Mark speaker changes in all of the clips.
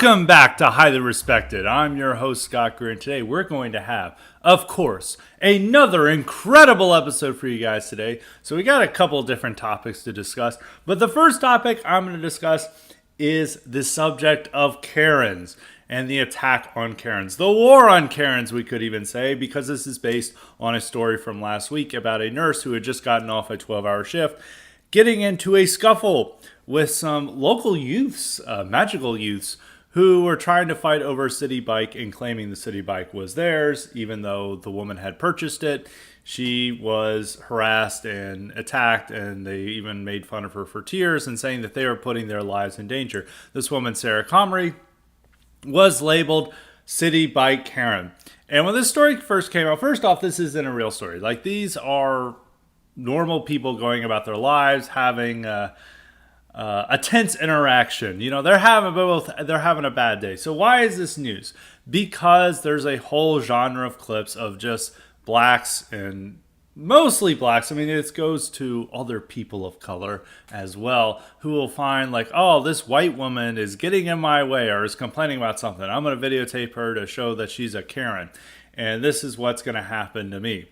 Speaker 1: Welcome back to Highly Respected. I'm your host, Scott Greer, and today we're going to have, of course, another incredible episode for you guys today. So we got a couple different topics to discuss, but the first topic I'm going to discuss is the subject of Karens and the attack on Karens. The war on Karens, we could even say, because this is based on a story from last week about a nurse who had just gotten off a 12-hour shift getting into a scuffle with some local youths, magical youths, who were trying to fight over a CitiBike and claiming the CitiBike was theirs, even though the woman had purchased it. She was harassed and attacked, and they even made fun of her for tears and saying that they were putting their lives in danger. This woman, Sarah Comrie, was labeled CitiBike Karen. And when this story first came out, first off, this isn't a real story. Like, these are normal people going about their lives, having a tense interaction. You know, they're having a bad day. So why is this news? Because there's a whole genre of clips of just blacks, and mostly blacks. I mean, it goes to other people of color as well, who will find like, oh, this white woman is getting in my way or is complaining about something. I'm going to videotape her to show that she's a Karen. And this is what's going to happen to me.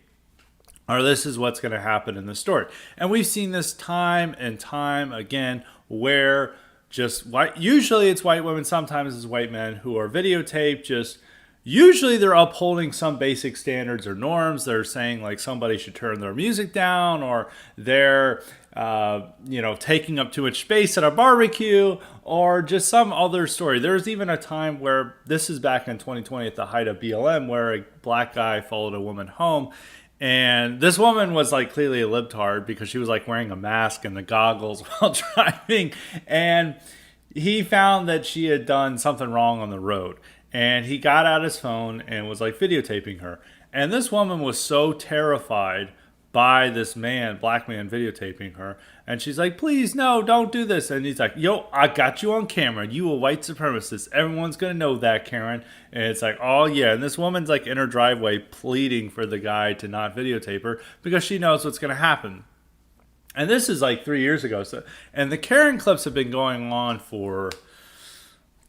Speaker 1: Or this is what's going to happen in the story. And we've seen this time and time again, where just usually it's white women, sometimes it's white men who are videotaped. Usually they're upholding some basic standards or norms. They're saying like somebody should turn their music down, or they're taking up too much space at a barbecue, or just some other story. There's even a time where, this is back in 2020 at the height of BLM, where a black guy followed a woman home. And this woman was like clearly a libtard because she was like wearing a mask and the goggles while driving. And he found that she had done something wrong on the road. And he got out his phone and was like videotaping her. And this woman was so terrified by this black man videotaping her. And she's like, please, no, don't do this. And he's like, yo, I got you on camera. You a white supremacist. Everyone's going to know that, Karen. And it's like, oh, yeah. And this woman's like in her driveway pleading for the guy to not videotape her because she knows what's going to happen. And this is like 3 years ago. And the Karen clips have been going on for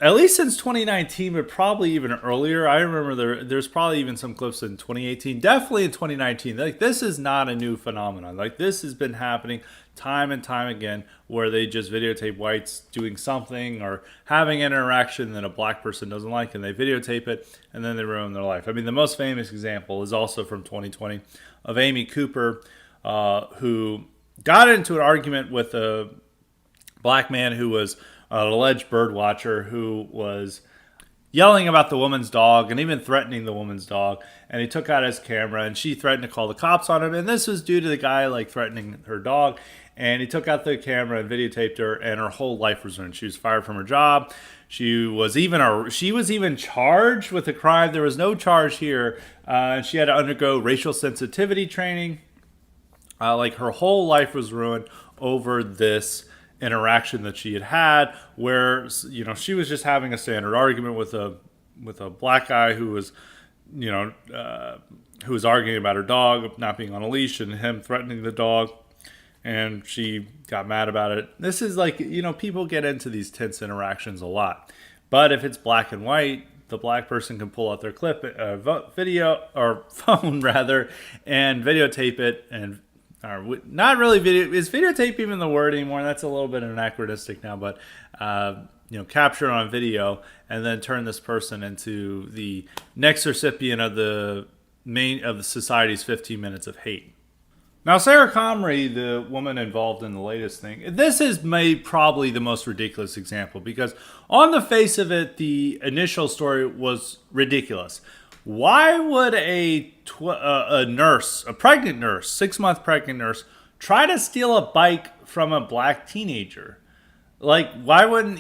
Speaker 1: at least since 2019, but probably even earlier. I remember there's probably even some clips in 2018, definitely in 2019. Like, this is not a new phenomenon. Like, this has been happening time and time again, where they just videotape whites doing something or having an interaction that a black person doesn't like, and they videotape it, and then they ruin their life. I mean, the most famous example is also from 2020 of Amy Cooper, who got into an argument with a black man who was an alleged bird watcher, who was yelling about the woman's dog and even threatening the woman's dog. And he took out his camera, and she threatened to call the cops on him. And this was due to the guy like threatening her dog. And he took out the camera and videotaped her, and her whole life was ruined. She was fired from her job. She was even charged with a crime. There was no charge here. She had to undergo racial sensitivity training. Like, her whole life was ruined over this interaction that she had, where, you know, she was just having a standard argument with a black guy who was arguing about her dog not being on a leash and him threatening the dog, and she got mad about it. This is like, you know, people get into these tense interactions a lot, but if it's black and white, the black person can pull out their video or phone rather, and videotape it. And not really video. Is videotape even the word anymore? That's a little bit anachronistic now, but capture on video and then turn this person into the next recipient of the society's 15 minutes of hate. Now, Sarah Comrie, the woman involved in the latest thing, this is probably the most ridiculous example, because on the face of it, the initial story was ridiculous. Why would a nurse, a pregnant nurse, 6-month pregnant nurse, try to steal a bike from a black teenager? Like, why wouldn't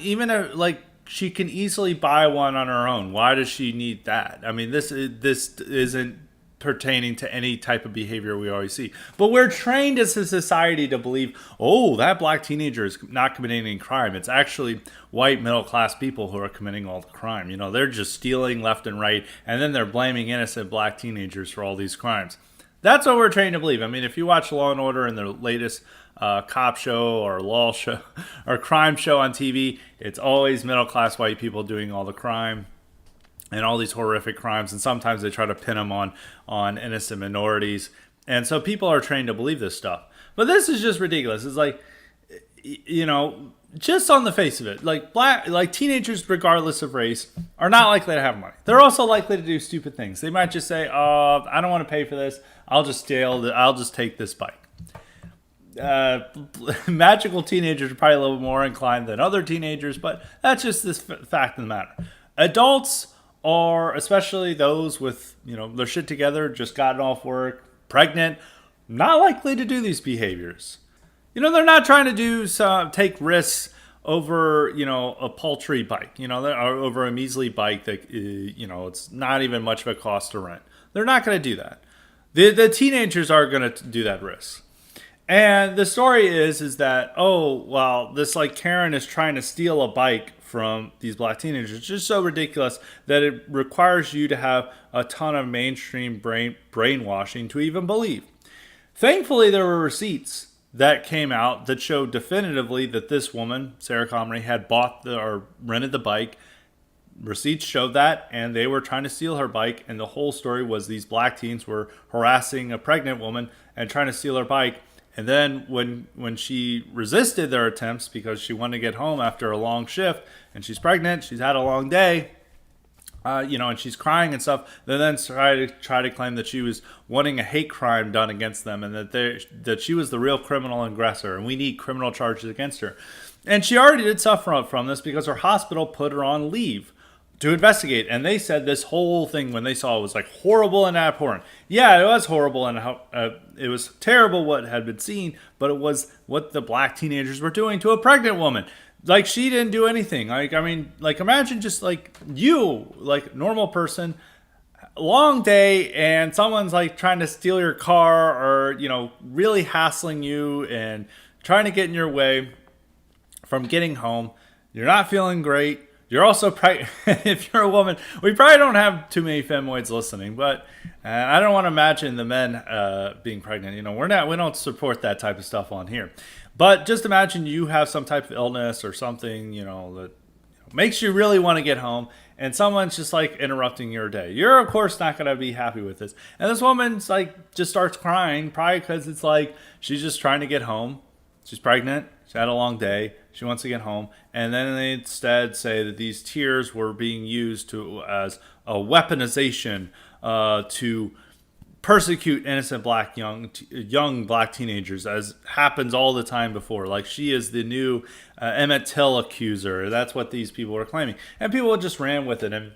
Speaker 1: she can easily buy one on her own? Why does she need that? I mean, this isn't pertaining to any type of behavior we always see. But we're trained as a society to believe, oh, that black teenager is not committing any crime. It's actually white middle-class people who are committing all the crime. You know, they're just stealing left and right, and then they're blaming innocent black teenagers for all these crimes. That's what we're trained to believe. I mean, if you watch Law & Order in their latest cop show or law show or crime show on TV, it's always middle class white people doing all the crime and all these horrific crimes, and sometimes they try to pin them on innocent minorities, and so people are trained to believe this stuff. But this is just ridiculous. It's like, just on the face of it, like teenagers, regardless of race, are not likely to have money. They're also likely to do stupid things. They might just say, "Oh, I don't want to pay for this. I'll just take this bike." Magical teenagers are probably a little more inclined than other teenagers, but that's just this fact of the matter. Adults are, especially those with their shit together, just gotten off work, pregnant, not likely to do these behaviors. They're not trying to take risks over a paltry bike, or over a measly bike that it's not even much of a cost to rent. They're not going to do that. The teenagers are going to do that risk. And the story is that, this Karen is trying to steal a bike from these black teenagers. It's just so ridiculous that it requires you to have a ton of mainstream brainwashing to even believe. Thankfully, there were receipts that came out that showed definitively that this woman, Sarah Comrie, had bought or rented the bike. Receipts showed that, and they were trying to steal her bike. And the whole story was these black teens were harassing a pregnant woman and trying to steal her bike. And then when she resisted their attempts because she wanted to get home after a long shift, and she's pregnant, she's had a long day, and she's crying and stuff, they then try to claim that she was wanting a hate crime done against them, and that she was the real criminal aggressor, and we need criminal charges against her. And she already did suffer from this because her hospital put her on leave to investigate, and they said this whole thing when they saw it was horrible and abhorrent. Yeah, it was horrible and it was terrible what had been seen, but it was what the black teenagers were doing to a pregnant woman. She didn't do anything. Imagine just you, normal person, long day, and someone's trying to steal your car or really hassling you and trying to get in your way from getting home. You're not feeling great. You're also pregnant. If you're a woman, we probably don't have too many femoids listening, but I don't want to imagine the men being pregnant. We don't support that type of stuff on here. But just imagine you have some type of illness or something, that makes you really want to get home, and someone's just interrupting your day. You're of course not going to be happy with this. And this woman's just starts crying, probably because it's she's just trying to get home. She's pregnant. She had a long day. She wants to get home. And then they instead say that these tears were being used as a weaponization to persecute innocent young black teenagers, as happens all the time before. She is the new Emmett Till accuser. That's what these people were claiming. And people just ran with it. And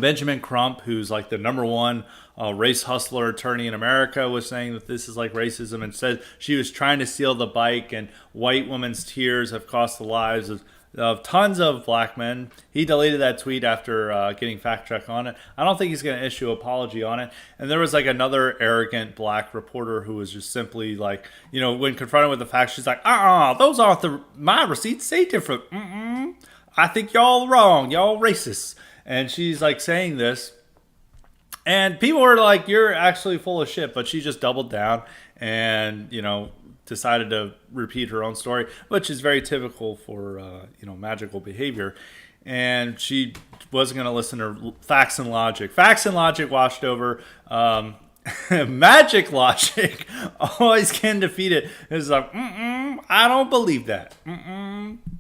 Speaker 1: Benjamin Crump, who's the number one race hustler attorney in America, was saying that this is racism, and said she was trying to steal the bike, and white women's tears have cost the lives of tons of black men. He deleted that tweet after getting fact check on it. I don't think he's going to issue an apology on it. And there was another arrogant black reporter who was just simply when confronted with the facts, she's those aren't my receipts say different. I think y'all wrong. Y'all racist. And she's saying this, and people were you're actually full of shit. But she just doubled down and, decided to repeat her own story, which is very typical for, magical behavior. And she wasn't going to listen to facts and logic. Facts and logic washed over. Magic logic always can defeat it. It's I don't believe that.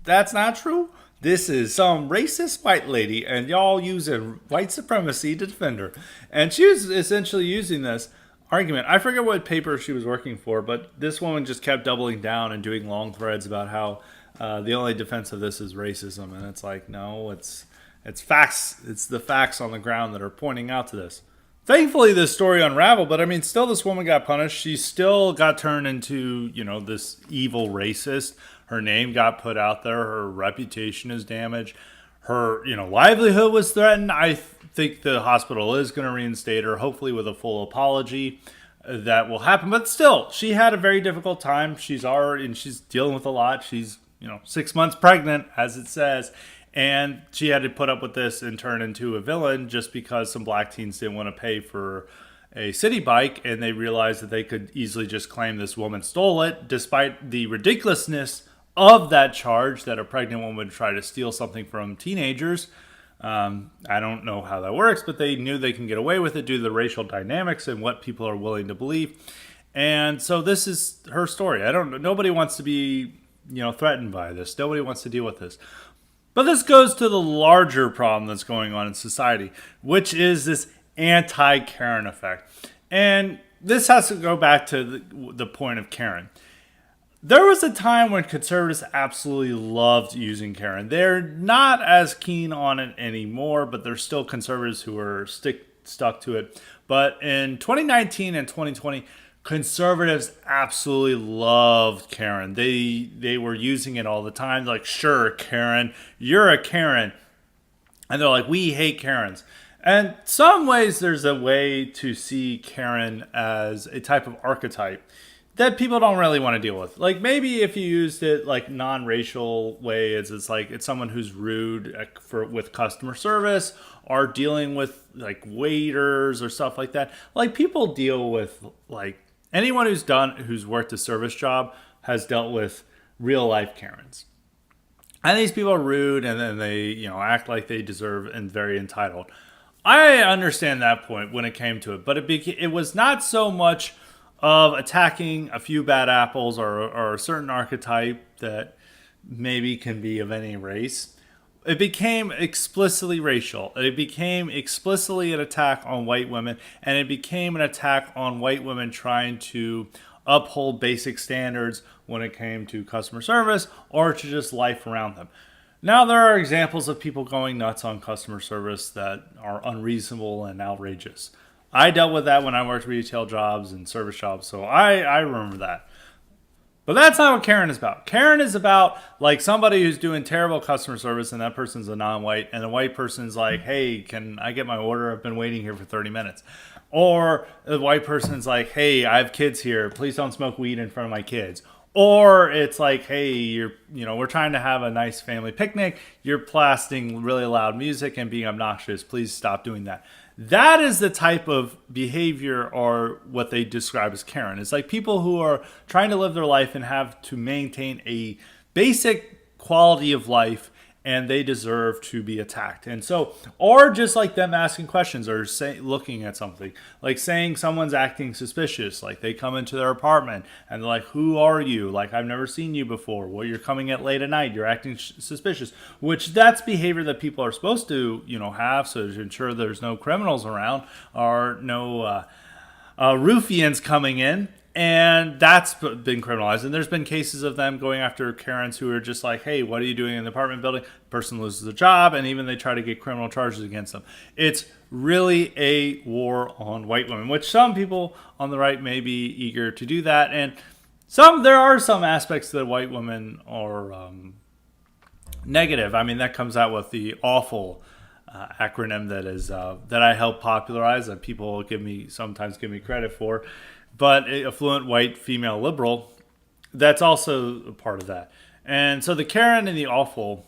Speaker 1: That's not true. This is some racist white lady, and y'all using white supremacy to defend her. And she was essentially using this argument. I forget what paper she was working for, but this woman just kept doubling down and doing long threads about how the only defense of this is racism. And it's no, it's facts. It's the facts on the ground that are pointing out to this. Thankfully, this story unraveled, but still this woman got punished. She still got turned into, this evil racist. Her name got put out there. Her reputation is damaged. Her, livelihood was threatened. I think the hospital is going to reinstate her, hopefully with a full apology. That will happen. But still, she had a very difficult time. She's dealing with a lot. She's, 6 months pregnant, as it says. And she had to put up with this and turn into a villain just because some black teens didn't want to pay for a city bike, and they realized that they could easily just claim this woman stole it, despite the ridiculousness of that charge that a pregnant woman would try to steal something from teenagers. I don't know how that works, but they knew they can get away with it due to the racial dynamics and what people are willing to believe. And so this is her story. Nobody wants to be, threatened by this. Nobody wants to deal with this. But this goes to the larger problem that's going on in society, which is this anti-Karen effect. And this has to go back to the point of Karen. There was a time when conservatives absolutely loved using Karen. They're not as keen on it anymore, but there's still conservatives who are stuck to it. But in 2019 and 2020, conservatives absolutely loved Karen. They were using it all the time. Like, sure, Karen, you're a Karen. And they're like, we hate Karens. And some ways there's a way to see Karen as a type of archetype that people don't really want to deal with. Like, maybe if you used it like non-racial way, it's like it's someone who's rude with customer service or dealing with like waiters or stuff like that. Like, people deal with, like, anyone who's worked a service job has dealt with real life Karens. And these people are rude, and then they, act like they deserve and very entitled. I understand that point when it came to it, but it was not so much of attacking a few bad apples or a certain archetype that maybe can be of any race. It became explicitly racial. It became explicitly an attack on white women, and it became an attack on white women trying to uphold basic standards when it came to customer service or to just life around them. Now, there are examples of people going nuts on customer service that are unreasonable and outrageous. I dealt with that when I worked retail jobs and service jobs, so I remember that. But that's not what Karen is about. Karen is about like somebody who's doing terrible customer service, and that person's a non-white, and the white person's like, hey, can I get my order? I've been waiting here for 30 minutes. Or the white person's like, hey, I have kids here. Please don't smoke weed in front of my kids. Or it's like, hey, we're trying to have a nice family picnic. You're blasting really loud music and being obnoxious. Please stop doing that. That is the type of behavior or what they describe as Karen. It's like people who are trying to live their life and have to maintain a basic quality of life, and they deserve to be attacked. And so, or just like them asking questions or looking at something, like saying someone's acting suspicious, like they come into their apartment and they're like, who are you? Like, I've never seen you before. Well, you're coming at late at night. You're acting suspicious, which that's behavior that people are supposed to, have, so to ensure there's no criminals around or no ruffians coming in. And that's been criminalized. And there's been cases of them going after Karens who are just like, hey, what are you doing in the apartment building? Person loses their job, and even they try to get criminal charges against them. It's really a war on white women, which some people on the right may be eager to do that. And there are some aspects that white women are negative. I mean, that comes out with the awful acronym that I helped popularize, that people sometimes give me credit for. But a fluent white female liberal, that's also a part of that. And so the Karen and the awful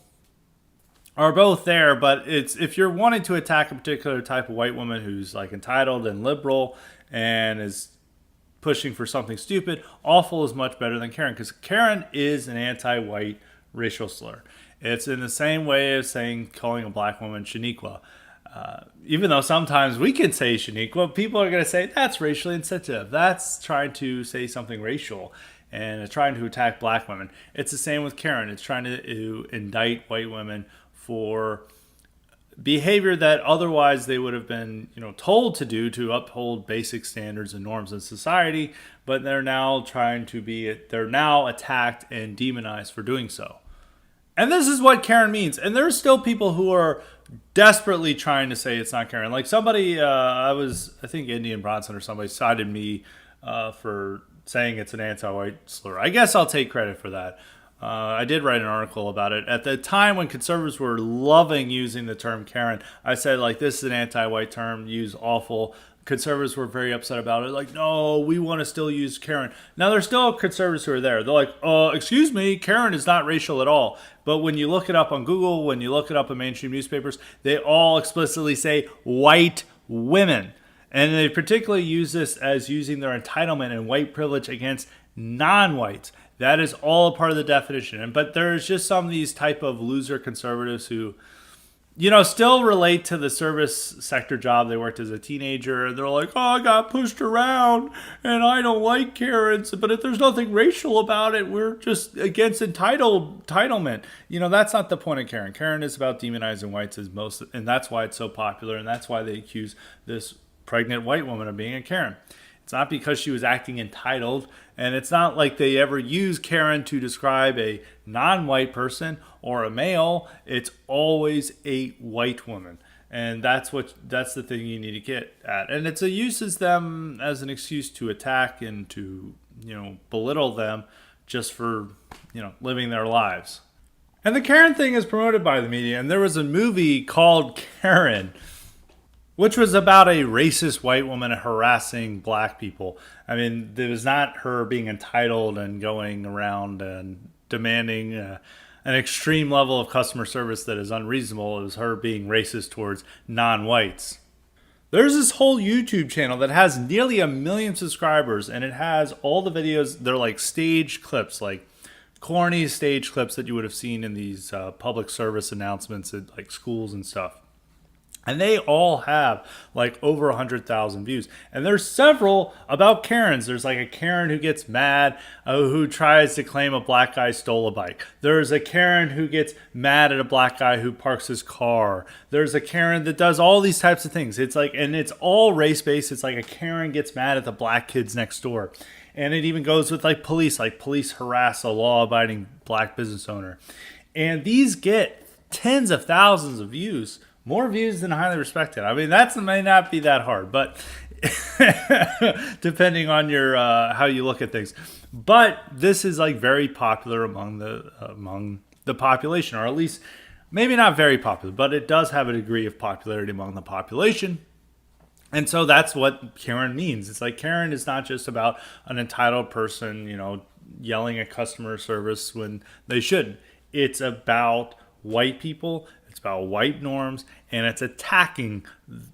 Speaker 1: are both there, but it's if you're wanting to attack a particular type of white woman who's like entitled and liberal and is pushing for something stupid, awful is much better than Karen, because Karen is an anti-white racial slur. It's in the same way as calling a black woman Shaniqua. Even though sometimes we can say Shaniqua, people are going to say that's racially insensitive. That's trying to say something racial and it's trying to attack black women. It's the same with Karen. It's trying to indict white women for behavior that otherwise they would have been, told to do to uphold basic standards and norms in society, but they're now they're now attacked and demonized for doing so. And this is what Karen means. And there's still people who are desperately trying to say it's not Karen. Like somebody, I think Indian Bronson or somebody cited me for saying it's an anti-white slur. I guess I'll take credit for that. I did write an article about it. At the time when conservatives were loving using the term Karen, I said, like, this is an anti-white term, use awful. Conservatives were very upset about it. Like, no, we want to still use Karen. Now, there's still conservatives who are there. They're like, excuse me, Karen is not racial at all. But when you look it up on Google, when you look it up in mainstream newspapers, they all explicitly say white women. And they particularly use this as using their entitlement and white privilege against non-whites. That is all a part of the definition. But there's just some of these type of loser conservatives who, still relate to the service sector job they worked as a teenager. They're like, oh, I got pushed around and I don't like Karens. But if there's nothing racial about it, we're just against entitlement. That's not the point of Karen. Karen is about demonizing whites and that's why it's so popular. And that's why they accuse this pregnant white woman of being a Karen. It's not because she was acting entitled, and it's not like they ever use Karen to describe a non-white person or a male. It's always a white woman, and that's the thing you need to get at. And it uses them as an excuse to attack and to belittle them just for living their lives. And the Karen thing is promoted by the media, and there was a movie called Karen, which was about a racist white woman harassing black people. I mean, it was not her being entitled and going around and demanding an extreme level of customer service that is unreasonable. It was her being racist towards non-whites. There's this whole YouTube channel that has nearly 1 million subscribers, and it has all the videos. They're like stage clips, like corny stage clips that you would have seen in these public service announcements at like schools and stuff. And they all have like over 100,000 views. And there's several about Karens. There's like a Karen who gets mad, who tries to claim a black guy stole a bike. There's a Karen who gets mad at a black guy who parks his car. There's a Karen that does all these types of things. It's like, and it's all race-based. It's like a Karen gets mad at the black kids next door. And it even goes with like police harass a law-abiding black business owner. And these get tens of thousands of views. More views than highly respected. I mean, that may not be that hard, but depending on your how you look at things. But this is like very popular among the population, or at least maybe not very popular, but it does have a degree of popularity among the population. And so that's what Karen means. It's like Karen is not just about an entitled person, yelling at customer service when they shouldn't. It's about white people. It's about white norms, and it's attacking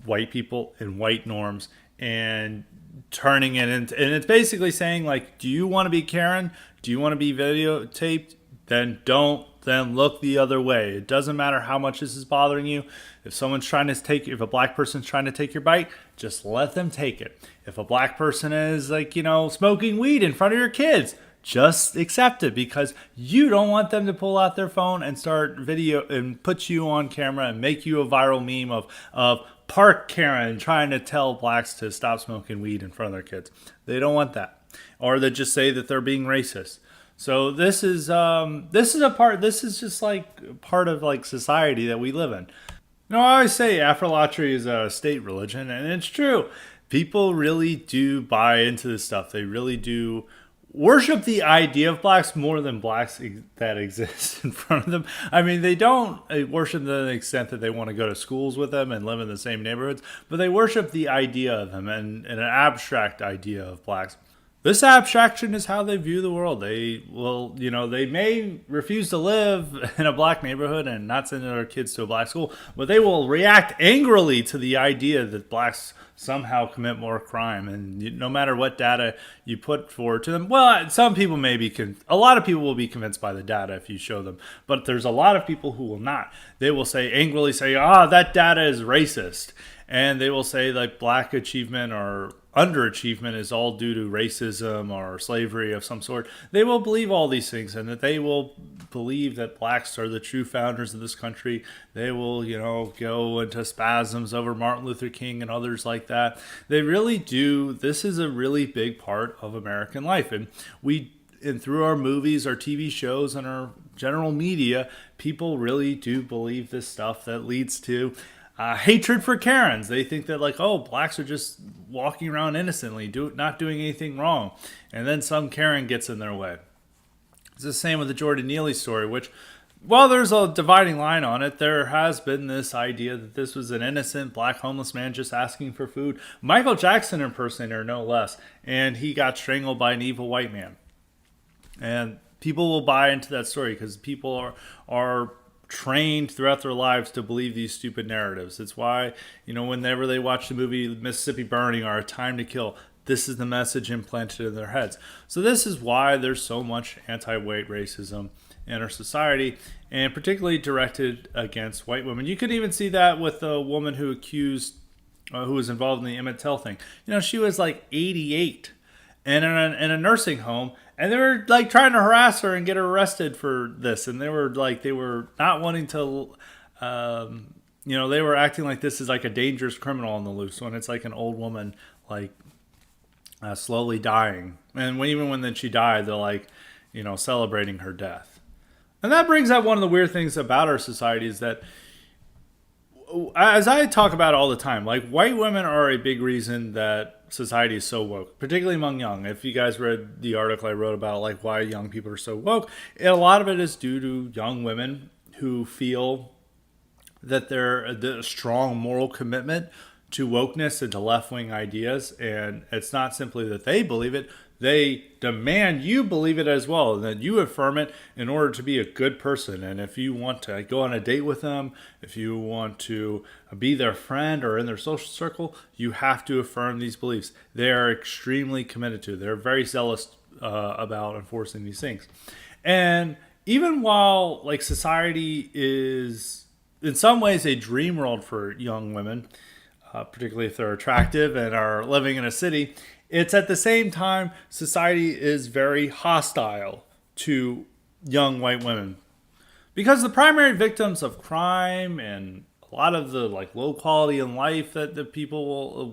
Speaker 1: white people and white norms and turning it into, and it's basically saying like, do you want to be Karen? Do you want to be videotaped? Then don't. Then look the other way. It doesn't matter how much this is bothering you. If if a black person's trying to take your bike, just let them take it. If a black person is like, smoking weed in front of your kids, just accept it, because you don't want them to pull out their phone and start video and put you on camera and make you a viral meme of Park Karen trying to tell blacks to stop smoking weed in front of their kids. They don't want that. Or they just say that they're being racist. So this is just like part of like society that we live in. I always say Afrolatry is a state religion, and it's true. People really do buy into this stuff. They really do worship the idea of blacks more than blacks that exist in front of them. I mean, they don't worship them to the extent that they want to go to schools with them and live in the same neighborhoods, but they worship the idea of them and an abstract idea of blacks. This abstraction is how they view the world. They may refuse to live in a black neighborhood and not send their kids to a black school, but they will react angrily to the idea that blacks somehow commit more crime. And no matter what data you put forward to them, well, some people a lot of people will be convinced by the data if you show them, but there's a lot of people who will not. They will angrily say, that data is racist. And they will say like black achievement or underachievement is all due to racism or slavery of some sort. They will believe all these things, and that they will believe that blacks are the true founders of this country. They will, go into spasms over Martin Luther King and others like that. They really do. This is a really big part of American life. And through our movies, our TV shows, and our general media, people really do believe this stuff that leads to hatred for Karens. They think that blacks are just walking around innocently, not doing anything wrong. And then some Karen gets in their way. It's the same with the Jordan Neely story, which, while there's a dividing line on it, there has been this idea that this was an innocent black homeless man just asking for food. Michael Jackson impersonator, no less. And he got strangled by an evil white man. And people will buy into that story because people are trained throughout their lives to believe these stupid narratives. It's why, whenever they watch the movie Mississippi Burning or A Time to Kill, this is the message implanted in their heads. So this is why there's so much anti-white racism in our society, and particularly directed against white women. You could even see that with a woman who was involved in the Emmett Till thing. She was like 88 and in a nursing home, and they were like trying to harass her and get her arrested for this. And they were not wanting to, they were acting like this is like a dangerous criminal on the loose when it's like an old woman, like slowly dying. And even when then she died, they're like, celebrating her death. And that brings up one of the weird things about our society is that, as I talk about all the time, like white women are a big reason that society is so woke, particularly among young. If you guys read the article I wrote about like why young people are so woke, a lot of it is due to young women who feel that they're a strong moral commitment to wokeness and to left-wing ideas. And it's not simply that they believe it, they demand you believe it as well, and that you affirm it in order to be a good person. And if you want to go on a date with them, if you want to be their friend or in their social circle, you have to affirm these beliefs. They are extremely committed to it. They're very zealous about enforcing these things. And even while like society is in some ways a dream world for young women, particularly if they're attractive and are living in a city, it's at the same time society is very hostile to young white women, because the primary victims of crime and a lot of the like low quality in life that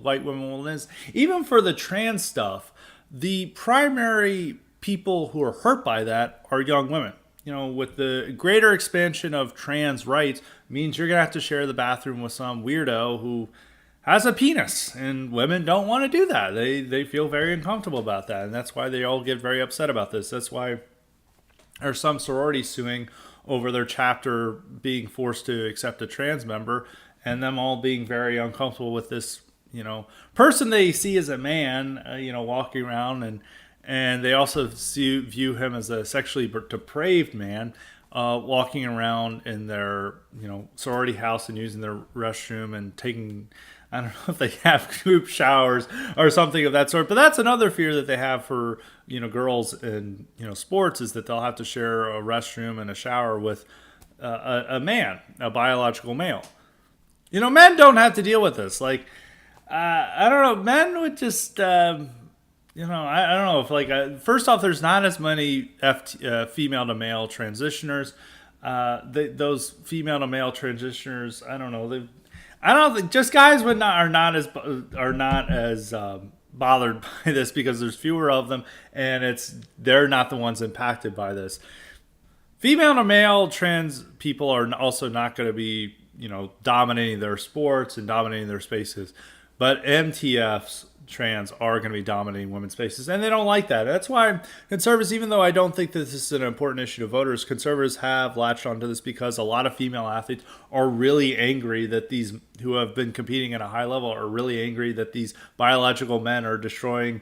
Speaker 1: white women will miss, even for the trans stuff, the primary people who are hurt by that are young women. With the greater expansion of trans rights means you're gonna have to share the bathroom with some weirdo who has a penis, and women don't want to do that. They feel very uncomfortable about that, and that's why they all get very upset about this. That's why there's some sororities suing over their chapter being forced to accept a trans member, and them all being very uncomfortable with this, person they see as a man, walking around, and they also view him as a sexually depraved man, walking around in their, sorority house and using their restroom and taking, I don't know if they have group showers or something of that sort, but that's another fear that they have for, girls in, sports, is that they'll have to share a restroom and a shower with a man, a biological male. Men don't have to deal with this. Like, I don't know, men would just, I don't know if like, first off, there's not as many female to male transitioners. Those female to male transitioners, I don't know, I don't think just guys are not as bothered by this because there's fewer of them, and they're not the ones impacted by this. Female to male trans people are also not going to be dominating their sports and dominating their spaces, but MTFs trans are going to be dominating women's spaces, and they don't like that. That's why conservatives, even though I don't think that this is an important issue to voters, conservatives have latched onto this because a lot of female athletes are really angry that these who have been competing at a high level are really angry that these biological men are destroying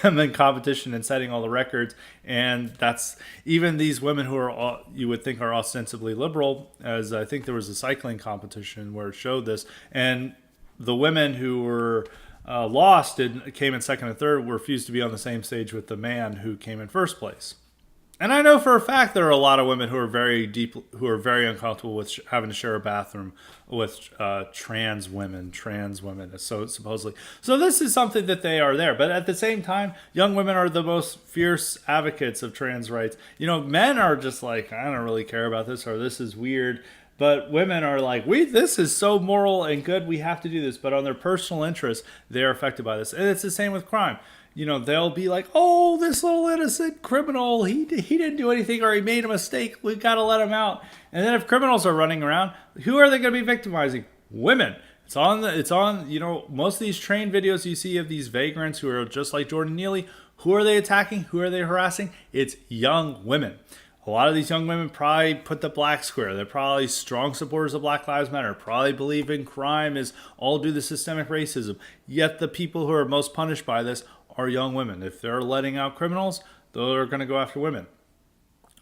Speaker 1: them in competition and setting all the records. And that's even these women who are, you would think, are ostensibly liberal, as I think there was a cycling competition where it showed this, and the women who were lost and came in second and third refused to be on the same stage with the man who came in first place. And I know for a fact there are a lot of women who are very uncomfortable with having to share a bathroom with trans women, so supposedly. So this is something that they are there. But at the same time, young women are the most fierce advocates of trans rights. Men are just like, I don't really care about this, or this is weird. But women are like, this is so moral and good, we have to do this. But on their personal interests, they're affected by this. And it's the same with crime. They'll be like, oh, this little innocent criminal, he didn't do anything, or he made a mistake, we've got to let him out. And then if criminals are running around, who are they going to be victimizing? Women. It's on, most of these train videos you see of these vagrants who are just like Jordan Neely. Who are they attacking? Who are they harassing? It's young women. A lot of these young women probably put the black square. They're probably strong supporters of Black Lives Matter, probably believe in crime is all due to systemic racism. Yet the people who are most punished by this are young women. If they're letting out criminals, they're going to go after women.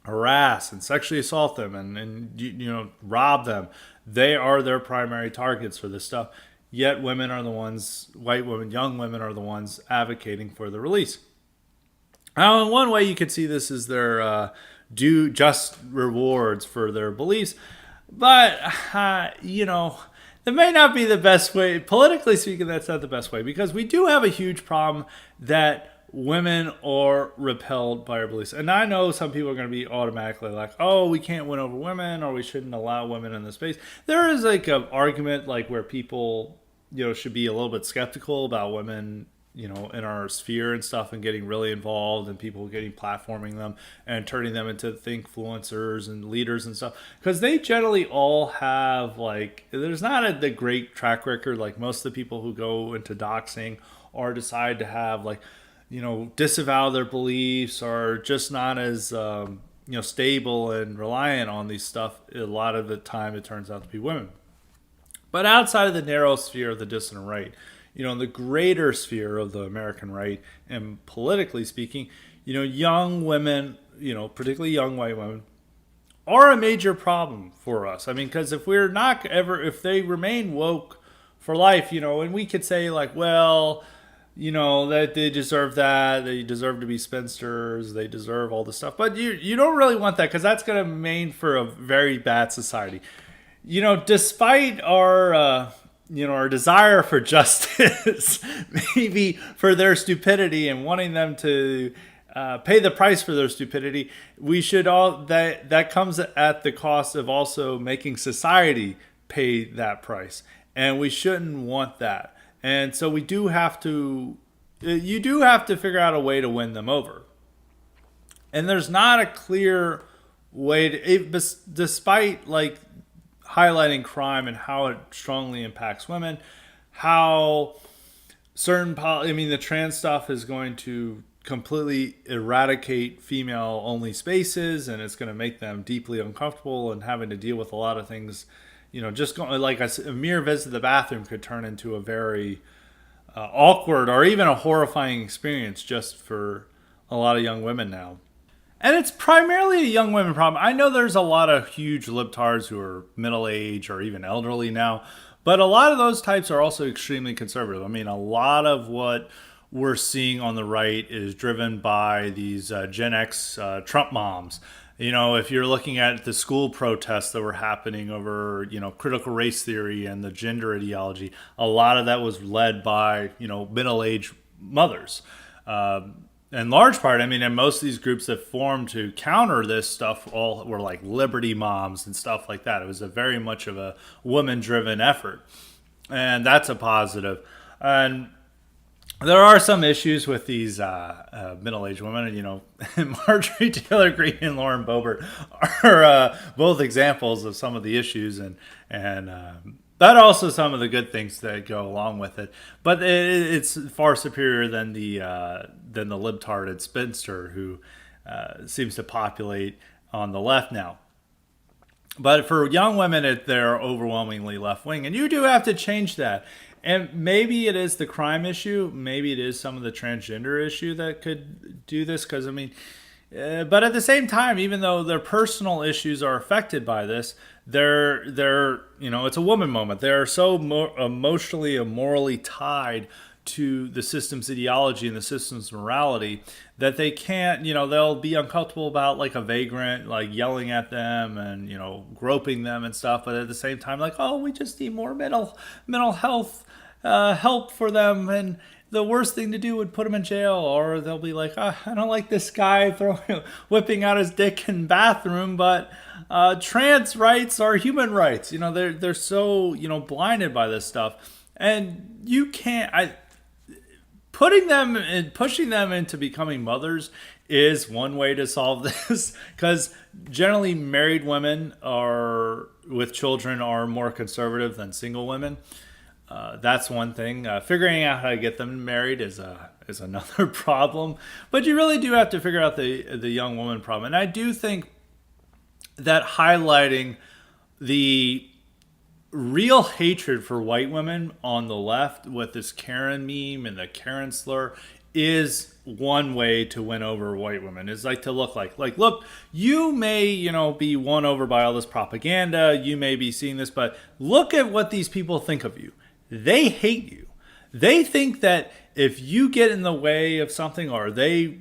Speaker 1: harass and sexually assault them and rob them. They are their primary targets for this stuff. Yet women are the ones, white women, young women are the ones advocating for the release. Now, in one way, you could see this as their due just rewards for their beliefs, but that may not be the best way. Politically speaking, that's not the best way, because we do have a huge problem that women are repelled by our beliefs. And I know some people are going to be automatically like, oh, we can't win over women, or we shouldn't allow women in the space. There is like an argument like where people, should be a little bit skeptical about women, in our sphere and stuff, and getting really involved, and people getting platforming them and turning them into influencers and leaders and stuff, because they generally all have there's not the great track record. Like most of the people who go into doxing or decide to have disavow their beliefs, are just not as stable and reliant on these stuff. A lot of the time it turns out to be women. But outside of the narrow sphere of the dissident right, in the greater sphere of the American right, and politically speaking, young women, particularly young white women, are a major problem for us. I mean, because if they remain woke for life, and we could say that they deserve that, they deserve to be spinsters, they deserve all this stuff. But you don't really want that, because that's going to mean for a very bad society. Despite our desire for justice, maybe for their stupidity and wanting them to pay the price for their stupidity, we should that comes at the cost of also making society pay that price, and we shouldn't want that. And so you do have to figure out a way to win them over. And there's not a clear way despite highlighting crime and how it strongly impacts women, how the trans stuff is going to completely eradicate female-only spaces, and it's going to make them deeply uncomfortable and having to deal with a lot of things. Just going a mere visit to the bathroom could turn into a very awkward or even a horrifying experience just for a lot of young women now. And it's primarily a young women problem. I know there's a lot of huge libtards who are middle-aged or even elderly now, but a lot of those types are also extremely conservative. I mean, a lot of what we're seeing on the right is driven by these Gen X Trump moms. If you're looking at the school protests that were happening over, critical race theory and the gender ideology, a lot of that was led by, middle-aged mothers. In large part, and most of these groups that formed to counter this stuff all were like Liberty Moms and stuff like that. It was a very much of a woman-driven effort, and that's a positive. And there are some issues with these middle-aged women. Marjorie Taylor Greene and Lauren Boebert are both examples of some of the issues, and but also some of the good things that go along with it. But it's far superior than the libtarded spinster who seems to populate on the left now. But for young women, they're overwhelmingly left-wing, and you do have to change that. And maybe it is the crime issue. Maybe it is some of the transgender issue that could do this. Because but at the same time, even though their personal issues are affected by this, they're it's a woman moment. They're so emotionally and morally tied to the system's ideology and the system's morality that they can't, they'll be uncomfortable about a vagrant yelling at them and groping them and stuff, but at the same time we just need more mental health help for them, and the worst thing to do would put them in jail. Or they'll be like, I don't like this guy whipping out his dick in the bathroom, but trans rights are human rights. They're so blinded by this stuff, and you can't. Putting them and pushing them into becoming mothers is one way to solve this, because generally married women with children are more conservative than single women. That's one thing. Figuring out how to get them married is another problem. But you really do have to figure out the young woman problem. And I do think that highlighting the real hatred for white women on the left with this Karen meme and the Karen slur is one way to win over white women, is like to look like look, you may, be won over by all this propaganda, you may be seeing this, but look at what these people think of you. They hate you. They think that if you get in the way of something, or they,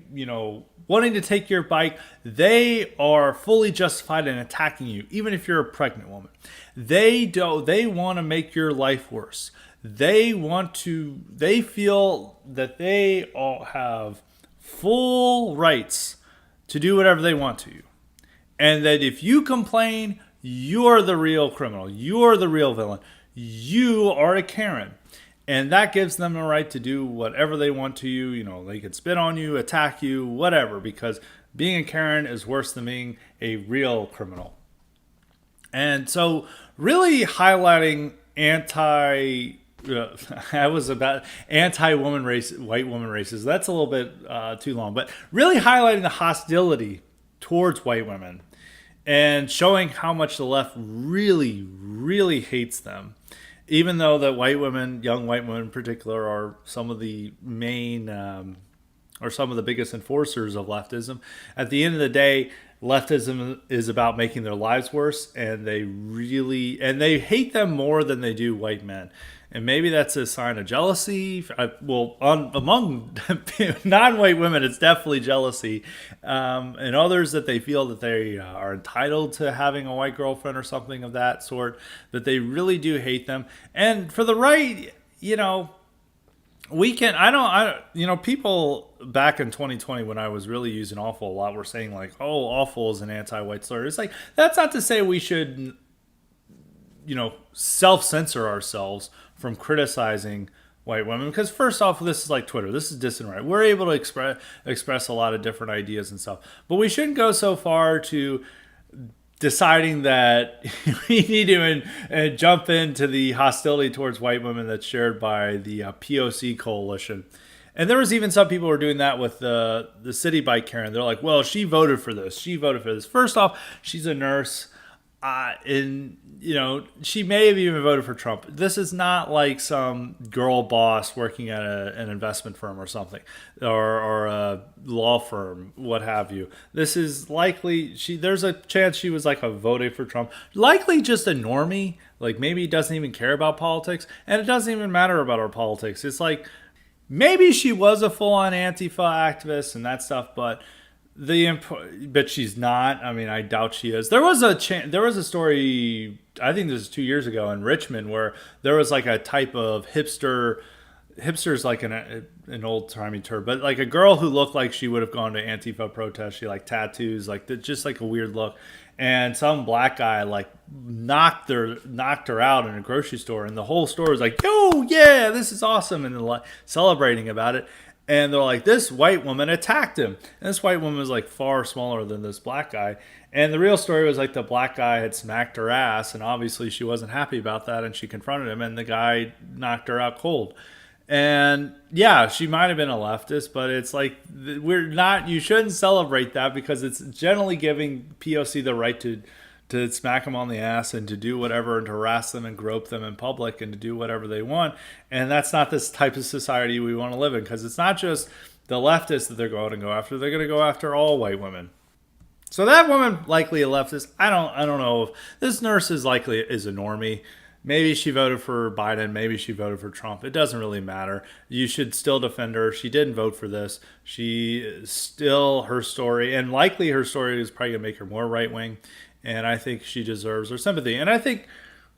Speaker 1: wanting to take your bike, they are fully justified in attacking you, even if you're a pregnant woman. They want to make your life worse. They feel that they all have full rights to do whatever they want to you. And that if you complain, you're the real criminal. You're the real villain. You are a Karen. And that gives them the right to do whatever they want to you. They can spit on you, attack you, whatever, because being a Karen is worse than being a real criminal. And so really highlighting anti-woman race, white woman races. That's a little bit too long, but really highlighting the hostility towards white women and showing how much the left really, really hates them. Even though that white women, young white women in particular, are some of the main or some of the biggest enforcers of leftism, at the end of the day, leftism is about making their lives worse, and they hate them more than they do white men. And maybe that's a sign of jealousy. Among non-white women, it's definitely jealousy. And others, that they feel that they are entitled to having a white girlfriend or something of that sort, that they really do hate them. And for the right, people back in 2020, when I was really using awful a lot, were saying like, oh, awful is an anti-white slur. It's like, that's not to say we should, self-censor ourselves from criticizing white women, because first off, this is like Twitter. This is distant right. We're able to express a lot of different ideas and stuff, but we shouldn't go so far to deciding that we need to jump into the hostility towards white women that's shared by the POC coalition. And there was even some people who were doing that with the CitiBike Karen. They're like, well, she voted for this. She voted for this. First off, she's a nurse. She may have even voted for Trump. This is not like some girl boss working at an investment firm or something, or a law firm, what have you. This is likely, there's a chance she was like a voting for Trump. Likely just a normie, like maybe doesn't even care about politics, and it doesn't even matter about our politics. It's like, maybe she was a full-on Antifa activist and that stuff, but she's not. I mean, I doubt she is. There was a story, I think this was 2 years ago, in Richmond, where there was like a type of hipster's like an old-timey term, but like a girl who looked like she would have gone to Antifa protests. She like tattoos, like just like a weird look. And some black guy like knocked her out in a grocery store, and the whole store was like, "Yo, yeah, this is awesome," and they're like celebrating about it. And they're like, this white woman attacked him. And this white woman was like far smaller than this black guy. And the real story was like the black guy had smacked her ass, and obviously she wasn't happy about that, and she confronted him, and the guy knocked her out cold. And yeah, she might have been a leftist, but it's like, you shouldn't celebrate that, because it's generally giving POC the right to smack them on the ass and to do whatever, and to harass them and grope them in public and to do whatever they want. And that's not this type of society we want to live in, because it's not just the leftists that they're going to go after. They're going to go after all white women. So that woman, likely a leftist. I don't know if this nurse is a normie. Maybe she voted for Biden. Maybe she voted for Trump. It doesn't really matter. You should still defend her. She didn't vote for this. She is still, her story, and likely her story is probably going to make her more right-wing. And I think she deserves our sympathy. And I think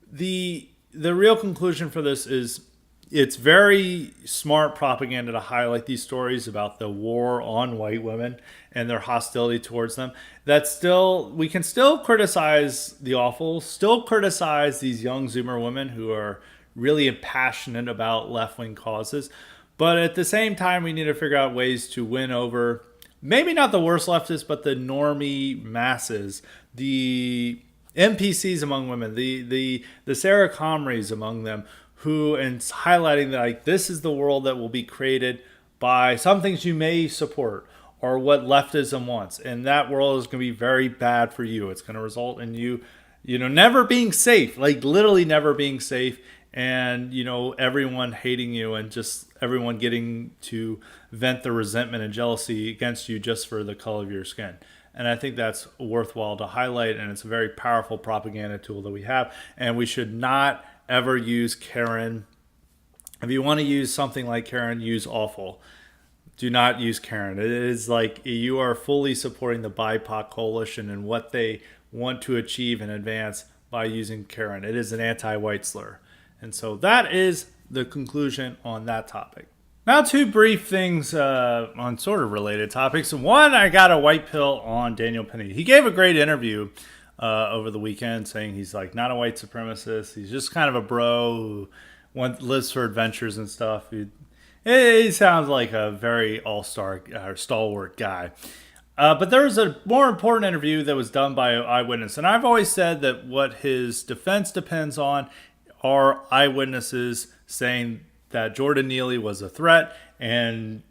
Speaker 1: the real conclusion for this is, it's very smart propaganda to highlight these stories about the war on white women and their hostility towards them. We can still criticize the awful, still criticize these young Zoomer women who are really passionate about left-wing causes. But at the same time, we need to figure out ways to win over, maybe not the worst leftists, but the normie masses, the NPCs among women, the Sarah Comries among them, and highlighting that like, this is the world that will be created by some things you may support, or what leftism wants, and that world is going to be very bad for you. It's going to result in you never being safe, like literally never being safe, and everyone hating you and just everyone getting to vent their resentment and jealousy against you just for the color of your skin. And I think that's worthwhile to highlight, and it's a very powerful propaganda tool that we have, and we should not ever use Karen. If you want to use something like Karen, use awful. Do not use Karen. It is like you are fully supporting the BIPOC coalition and what they want to achieve and advance by using Karen. It is an anti-white slur. And so that is the conclusion on that topic. Now, two brief things on sort of related topics. One, I got a white pill on Daniel Penny. He gave a great interview over the weekend saying he's like not a white supremacist. He's just kind of a bro who lives for adventures and stuff. He sounds like a very all-star or stalwart guy. But there was a more important interview that was done by an eyewitness. And I've always said that what his defense depends on are eyewitnesses saying that Jordan Neely was a threat and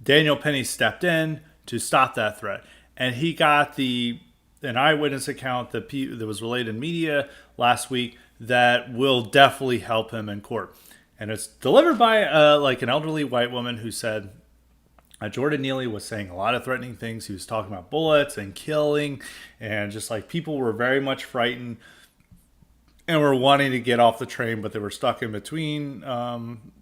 Speaker 1: Daniel Penny stepped in to stop that threat. And he got an eyewitness account that was relayed in media last week that will definitely help him in court. And it's delivered by an elderly white woman who said Jordan Neely was saying a lot of threatening things. He was talking about bullets and killing, and just like people were very much frightened and were wanting to get off the train, but they were stuck in between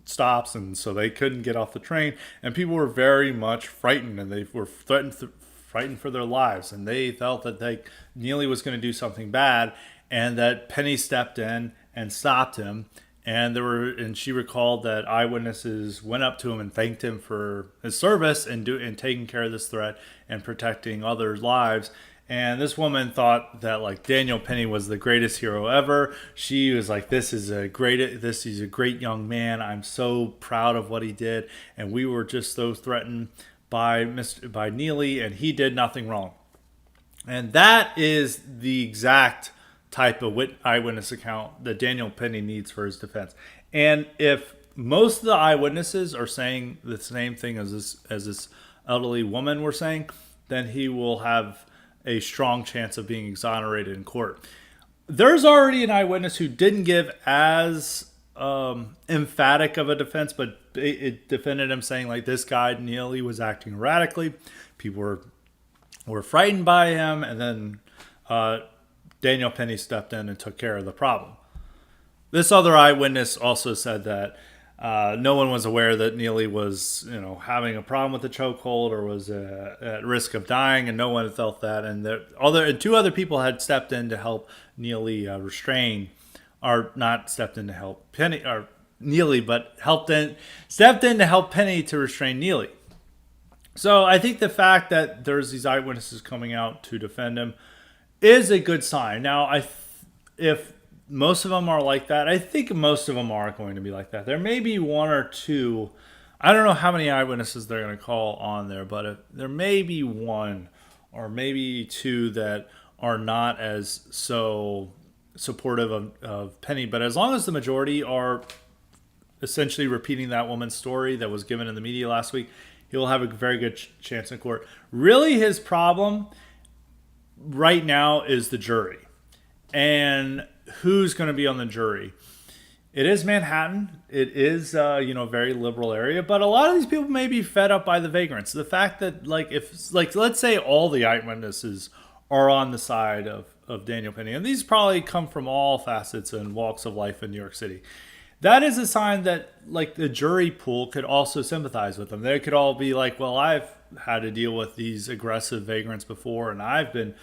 Speaker 1: stops, and so they couldn't get off the train. And people were very much frightened, and they were frightened for their lives, and they felt that Neely was going to do something bad, and that Penny stepped in and stopped him. And she recalled that eyewitnesses went up to him and thanked him for his service and taking care of this threat and protecting others' lives. And this woman thought that like Daniel Penny was the greatest hero ever. She was like, "This is a great young man. I'm so proud of what he did." And we were just so threatened by Neely, and he did nothing wrong. And that is the exact type of eyewitness account that Daniel Penny needs for his defense. And if most of the eyewitnesses are saying the same thing as this elderly woman were saying, then he will have a strong chance of being exonerated in court. There's already an eyewitness who didn't give as emphatic of a defense, but it defended him, saying like this guy Neely was acting erratically. People were frightened by him, and then Daniel Penny stepped in and took care of the problem. This other eyewitness also said that no one was aware that Neely was, having a problem with the chokehold or was at risk of dying, and no one felt that. And two other people had stepped in to help Neely restrain, or not stepped in to help Penny or Neely, but stepped in to help Penny to restrain Neely. So I think the fact that there's these eyewitnesses coming out to defend him is a good sign. Now, if most of them are like that, I think most of them are going to be like that. There may be one or two. I don't know how many eyewitnesses they're going to call on there, but there may be one or maybe two that are not as so supportive of Penny. But as long as the majority are essentially repeating that woman's story that was given in the media last week, he'll have a very good chance in court. Really, his problem right now is the jury. And who's going to be on the jury? It is Manhattan. It is a very liberal area, but a lot of these people may be fed up by the vagrants. The fact that let's say all the eyewitnesses are on the side of Daniel Penny, and these probably come from all facets and walks of life in New York City. That is a sign that the jury pool could also sympathize with them. They could all be like, well, I've had to deal with these aggressive vagrants before, and I've been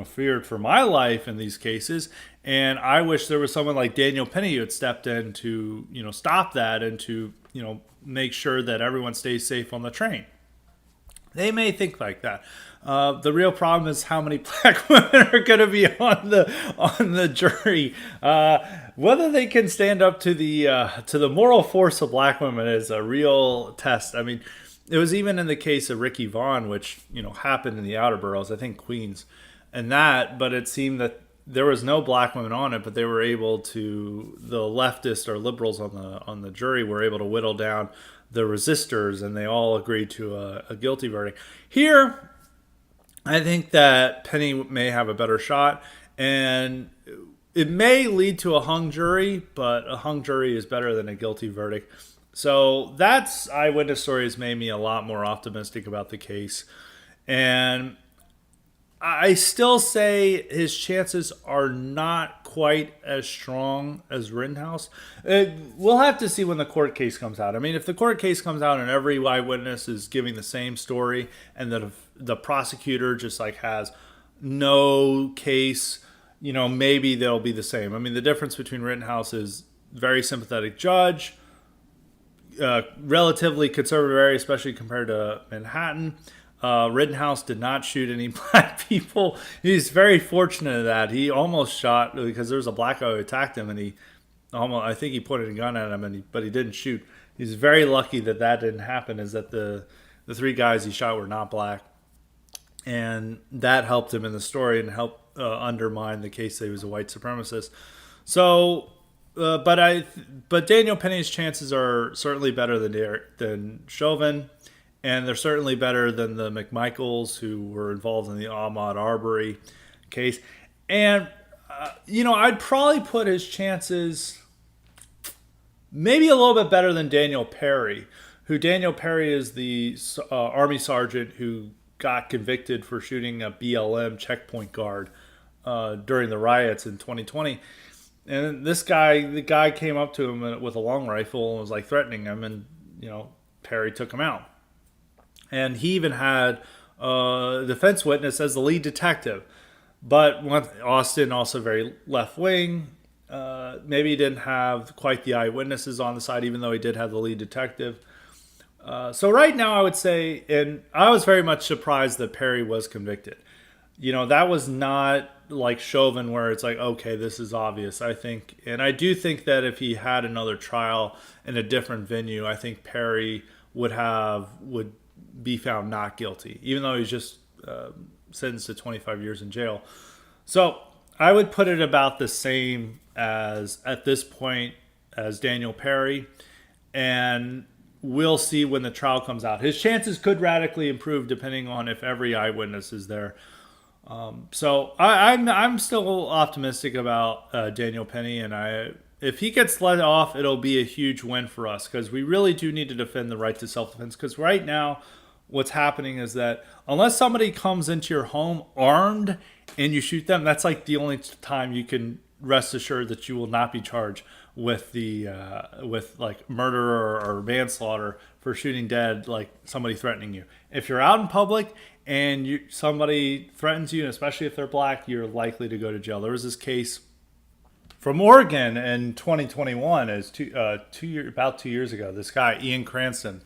Speaker 1: feared for my life in these cases, and I wish there was someone like Daniel Penny who had stepped in to stop that and to make sure that everyone stays safe on the train. They may think like that. The real problem is how many black women are going to be on the jury. Whether they can stand up to the moral force of black women is a real test. I mean, it was even in the case of Ricky Vaughn, which happened in the outer boroughs, I think Queens, but it seemed that there was no black women on it, but they were able to, the leftists or liberals on the jury were able to whittle down the resistors, and they all agreed to a guilty verdict. Here, I think that Penny may have a better shot, and it may lead to a hung jury, but a hung jury is better than a guilty verdict. So that's eyewitness stories made me a lot more optimistic about the case. And I still say his chances are not quite as strong as Rittenhouse. We'll have to see when the court case comes out. I mean, if the court case comes out and every eyewitness is giving the same story, and the prosecutor just like has no case, maybe they'll be the same. I mean, the difference between Rittenhouse is very sympathetic judge, relatively conservative area, especially compared to Manhattan. Rittenhouse did not shoot any black people. He's very fortunate that he almost shot, because there was a black guy who attacked him, and I think he pointed a gun at him, but he didn't shoot. He's very lucky that didn't happen. Is that the three guys he shot were not black, and that helped him in the story and helped undermine the case that he was a white supremacist. So, but Daniel Penny's chances are certainly better than Chauvin. And they're certainly better than the McMichaels who were involved in the Ahmaud Arbery case. And, I'd probably put his chances maybe a little bit better than Daniel Perry, Daniel Perry is the Army sergeant who got convicted for shooting a BLM checkpoint guard during the riots in 2020. And the guy came up to him with a long rifle and was like threatening him, and, Perry took him out. And he even had a defense witness as the lead detective. But Austin, also very left-wing, maybe he didn't have quite the eyewitnesses on the side, even though he did have the lead detective. So right now I would say, and I was very much surprised that Perry was convicted. That was not like Chauvin where it's like, okay, this is obvious. I do think that if he had another trial in a different venue, I think Perry would be found not guilty, even though he's just sentenced to 25 years in jail. So I would put it about the same at this point as Daniel Perry, and we'll see when the trial comes out. His chances could radically improve depending on if every eyewitness is there. So I'm still optimistic about Daniel Penny, and if he gets let off, it'll be a huge win for us, because we really do need to defend the right to self-defense. Because right now, what's happening is that unless somebody comes into your home armed and you shoot them, that's like the only time you can rest assured that you will not be charged with with like murder or manslaughter for shooting dead like somebody threatening you. If you're out in public and somebody threatens you, and especially if they're black, you're likely to go to jail. There was this case from Oregon in 2021, about 2 years ago. This guy, Ian Cranston,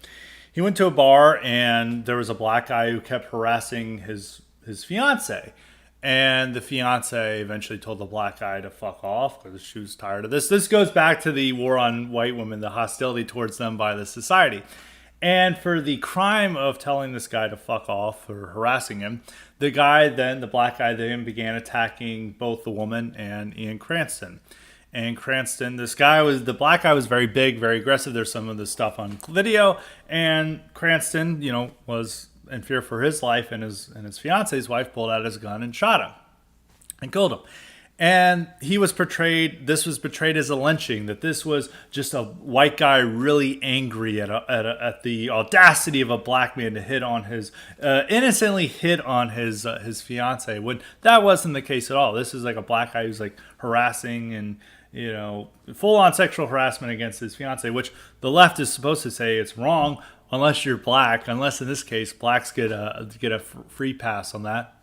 Speaker 1: he went to a bar and there was a black guy who kept harassing his fiance. And the fiance eventually told the black guy to fuck off because she was tired of this. This goes back to the war on white women, the hostility towards them by the society. And for the crime of telling this guy to fuck off or harassing him, the black guy then began attacking both the woman and Ian Cranston. And Cranston, the black guy was very big, very aggressive. There's some of the stuff on video. And Cranston, was in fear for his life, and his fiance's wife pulled out his gun and shot him and killed him. And this was portrayed as a lynching, that this was just a white guy really angry at the audacity of a black man to innocently hit on his fiance, when that wasn't the case at all. This is like a black guy who's like harassing and, full-on sexual harassment against his fiance, which the left is supposed to say it's wrong unless you're black, unless in this case blacks get a free pass on that.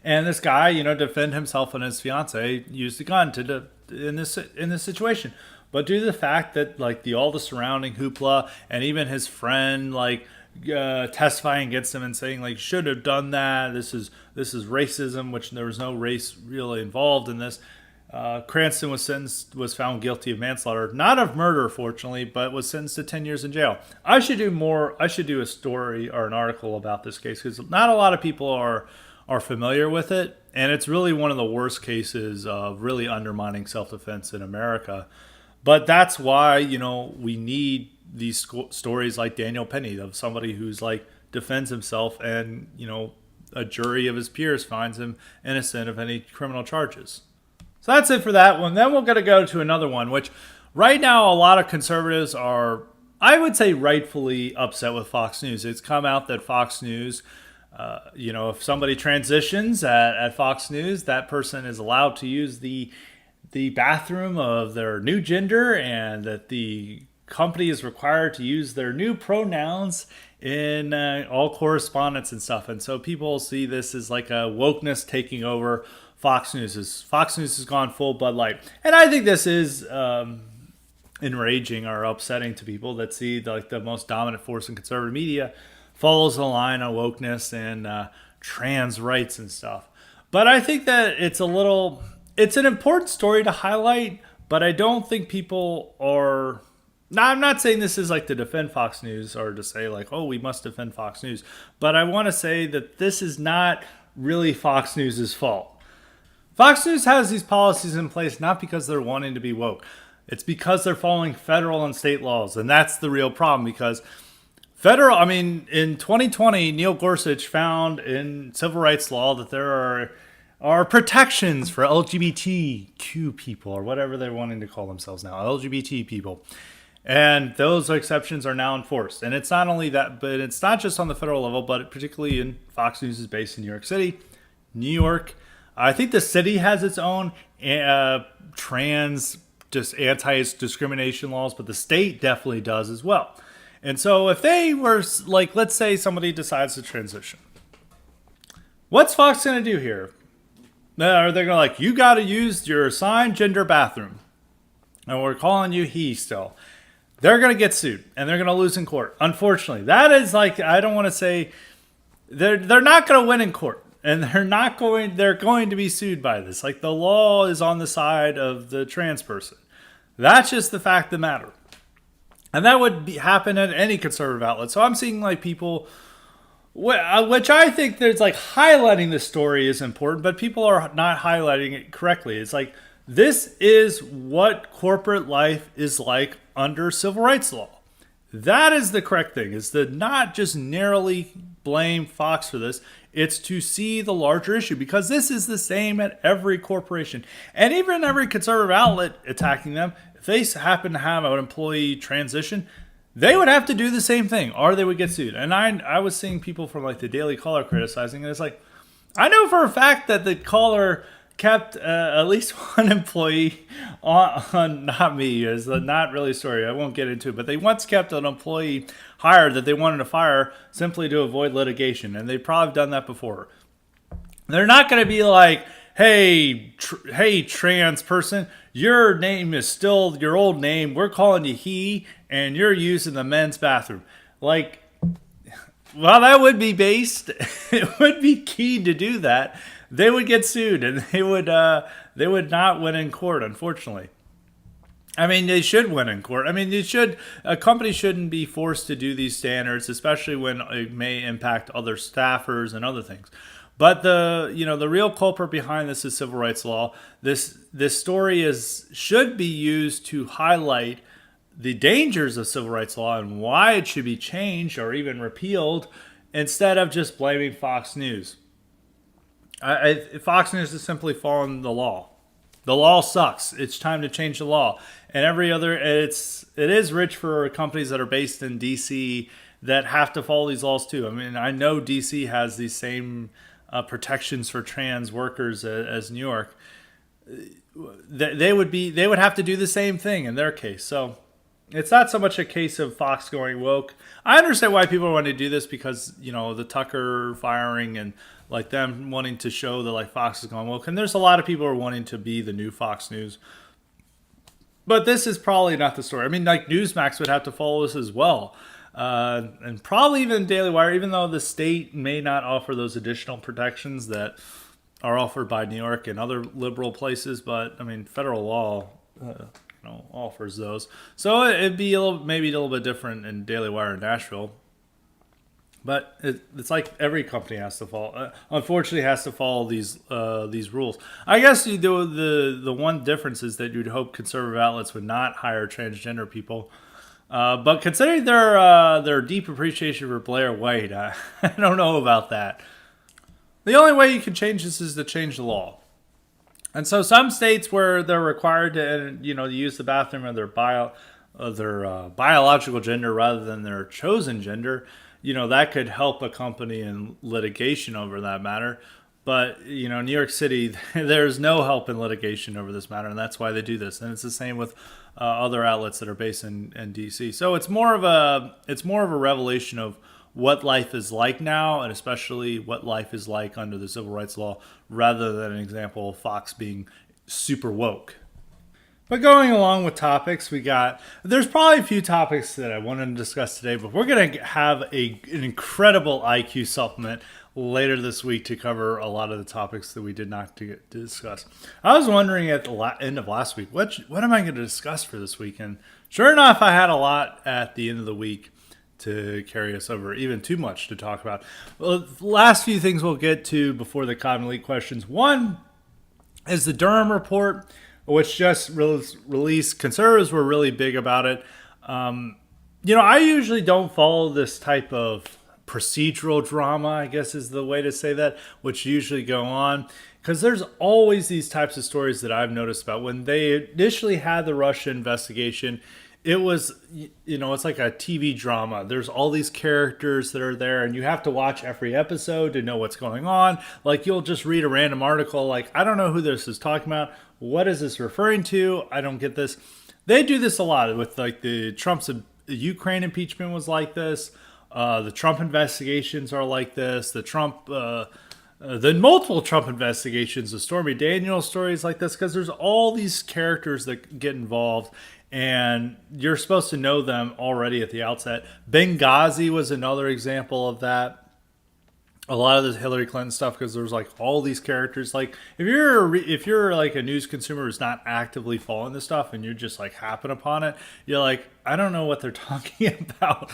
Speaker 1: And this guy, defend himself and his fiance, used the gun in this situation. But due to the fact that all the surrounding hoopla, and even his friend testifying against him and saying should have done that, this is racism, which there was no race really involved in this. Cranston was found guilty of manslaughter, not of murder, fortunately, but was sentenced to 10 years in jail. I should do a story or an article about this case, because not a lot of people are familiar with it, and it's really one of the worst cases of really undermining self-defense in America. But that's why we need these stories like Daniel Penny, of somebody who's defends himself, and a jury of his peers finds him innocent of any criminal charges. So that's it for that one. Then we're going to go to another one, which right now a lot of conservatives are, I would say, rightfully upset with Fox News. It's come out that Fox News, if somebody transitions at Fox News, that person is allowed to use the bathroom of their new gender, and that the company is required to use their new pronouns in all correspondence and stuff. And so people see this as like a wokeness taking over Fox News. Fox News has gone full Bud Light. And I think this is enraging or upsetting to people that see the most dominant force in conservative media follows the line on wokeness and trans rights and stuff. But I think that it's an important story to highlight, but I don't think people are. Now, I'm not saying this is like to defend Fox News or to say like, oh, we must defend Fox News. But I want to say that this is not really Fox News' fault. Fox News has these policies in place not because they're wanting to be woke. It's because they're following federal and state laws. And that's the real problem, because in 2020, Neil Gorsuch found in civil rights law that there are protections for LGBTQ people, or whatever they're wanting to call themselves now, LGBT people. And those exceptions are now enforced. And it's not only that, but it's not just on the federal level, but particularly in Fox News is based in New York City, New York. I think the city has its own trans, just anti-discrimination laws, but the state definitely does as well. And so if they were, like, let's say somebody decides to transition, what's Fox going to do here? Are they going to you got to use your assigned gender bathroom, and we're calling you he still? They're going to get sued, and they're going to lose in court. Unfortunately, that is I don't want to say they're not going to win in court, and they're going to be sued by this. The law is on the side of the trans person. That's just the fact of the matter. And that would happen at any conservative outlet. So I'm seeing people, which I think there's highlighting this story is important, but people are not highlighting it correctly. It's this is what corporate life is like under civil rights law. That is the correct thing, is to not just narrowly blame Fox for this. It's to see the larger issue, because this is the same at every corporation. And even every conservative outlet attacking them, if they happen to have an employee transition, they would have to do the same thing, or they would get sued. And I was seeing people from the Daily Caller criticizing, and it's I know for a fact that the Caller kept at least one employee on not me, is not really a story, I won't get into it, but they once kept an employee hired that they wanted to fire simply to avoid litigation, and they've probably done that before. They're not going to be hey, trans person, your name is still your old name, we're calling you he, and you're using the men's bathroom. Well, that would be based. It would be key to do that. They would get sued, and they would not win in court, unfortunately. They should win in court. A company shouldn't be forced to do these standards, especially when it may impact other staffers and other things. But the real culprit behind this is civil rights law. This story should be used to highlight the dangers of civil rights law and why it should be changed or even repealed, instead of just blaming Fox News. Fox News is simply following the law. The law sucks. It's time to change the law. And it is rich for companies that are based in DC that have to follow these laws too. I know DC has these same protections for trans workers as New York. They would have to do the same thing in their case. So it's not so much a case of Fox going woke. I understand why people want to do this, because the Tucker firing and them wanting to show that Fox is going woke, and there's a lot of people who are wanting to be the new Fox News. But this is probably not the story. Newsmax would have to follow this as well. And probably even Daily Wire, even though the state may not offer those additional protections that are offered by New York and other liberal places. But federal law, offers those. So it'd be maybe a little bit different in Daily Wire in Nashville. But it's every company has to follow. Unfortunately, has to follow these rules. I guess you do the one difference is that you'd hope conservative outlets would not hire transgender people. But considering their deep appreciation for Blair White, I don't know about that. The only way you can change this is to change the law. And so some states where they're required to, use the bathroom of their biological gender rather than their chosen gender, that could help a company in litigation over that matter. But, New York City, there's no help in litigation over this matter, and that's why they do this. And it's the same with other outlets that are based in DC. So it's more of a revelation of what life is like now, and especially what life is like under the civil rights law, rather than an example of Fox being super woke. But going along with topics, there's probably a few topics that I wanted to discuss today, but we're going to have an incredible IQ supplement later this week to cover a lot of the topics that we did not to discuss. I was wondering at the end of last week, what am I going to discuss for this weekend? Sure enough, I had a lot at the end of the week to carry us over, even too much to talk about. Well, the last few things we'll get to before the Common League questions. One is the Durham report, which just released. Conservatives were really big about it. I usually don't follow this type of procedural drama, I guess is the way to say that, which usually go on. Because there's always these types of stories that I've noticed about. When they initially had the Russia investigation, it was, it's like a TV drama. There's all these characters that are there, and you have to watch every episode to know what's going on. Like, you'll just read a random article, like, I don't know who this is talking about. What is this referring to? I don't get this. They do this a lot with, like, the Trump's Ukraine impeachment was like this. The Trump investigations are like this. The multiple Trump investigations, the Stormy Daniels stories like this, because there's all these characters that get involved, and you're supposed to know them already at the outset. Benghazi was another example of that. A lot of this Hillary Clinton stuff, because there's like all these characters. Like, if you're like a news consumer who's not actively following this stuff, and you're just like happen upon it, you're like, I don't know what they're talking about.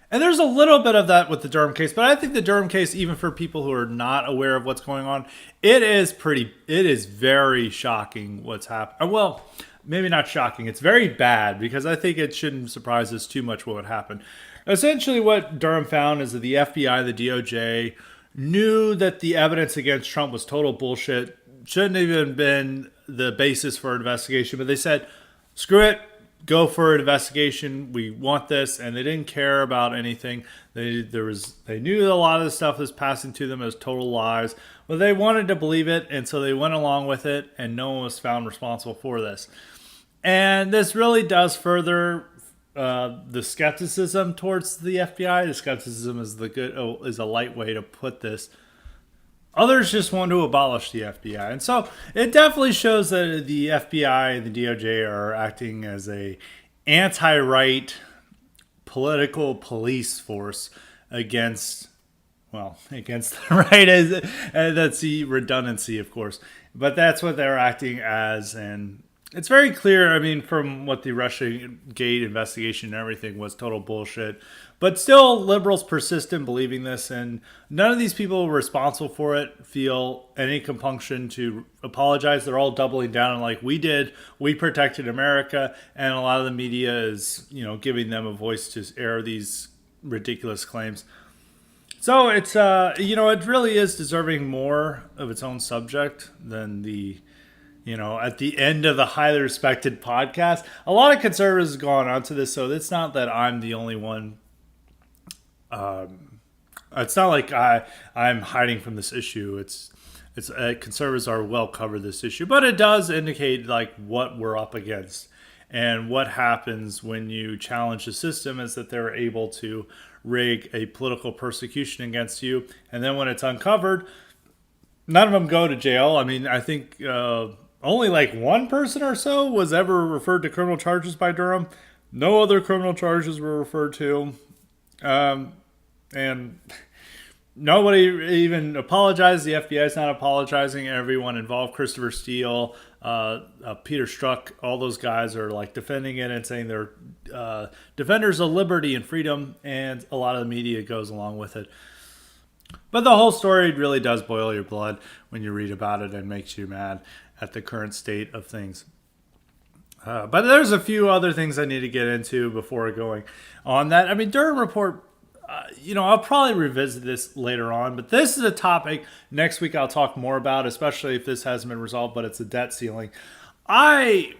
Speaker 1: And there's a little bit of that with the Durham case, but I think the Durham case, even for people who are not aware of what's going on, it is very shocking what's happened. Well, maybe not shocking. It's very bad, because I think it shouldn't surprise us too much what would happen. Essentially, what Durham found is that the FBI, the DOJ, knew that the evidence against Trump was total bullshit, shouldn't have even been the basis for an investigation, but they said, screw it. Go for an investigation. We want this, and they didn't care about anything. They knew a lot of the stuff was passing to them as total lies, but they wanted to believe it, and so they went along with it, and no one was found responsible for this. And this really does further the skepticism towards the FBI. The skepticism is a light way to put this. Others just want to abolish the FBI. And so it definitely shows that the FBI and the DOJ are acting as a anti-right political police force against the right. That's the redundancy, of course. But that's what they're acting as. And it's very clear, I mean, from what the Russiagate investigation and everything was total bullshit. But still, liberals persist in believing this, and none of these people responsible for it feel any compunction to apologize. They're all doubling down on, like, we did, we protected America, and a lot of the media is, giving them a voice to air these ridiculous claims. So it's, it really is deserving more of its own subject than the, at the end of the highly respected podcast. A lot of conservatives have gone onto this, so it's not that I'm the only one. It's not like I'm hiding from this issue. It's conservatives are well covered this issue, but it does indicate like what we're up against, and what happens when you challenge the system is that they're able to rig a political persecution against you, and then when it's uncovered, none of them go to jail. I mean, I think only like one person or so was ever referred to criminal charges by Durham. No other criminal charges were referred to. And nobody even apologized. The FBI is not apologizing. Everyone involved, Christopher Steele, Peter Strzok, all those guys are like defending it and saying they're defenders of liberty and freedom, and a lot of the media goes along with it. But the whole story really does boil your blood when you read about it and makes you mad at the current state of things. But there's a few other things I need to get into before going on that. I mean, Durham report, I'll probably revisit this later on, but this is a topic next week I'll talk more about, especially if this hasn't been resolved, but it's a debt ceiling. I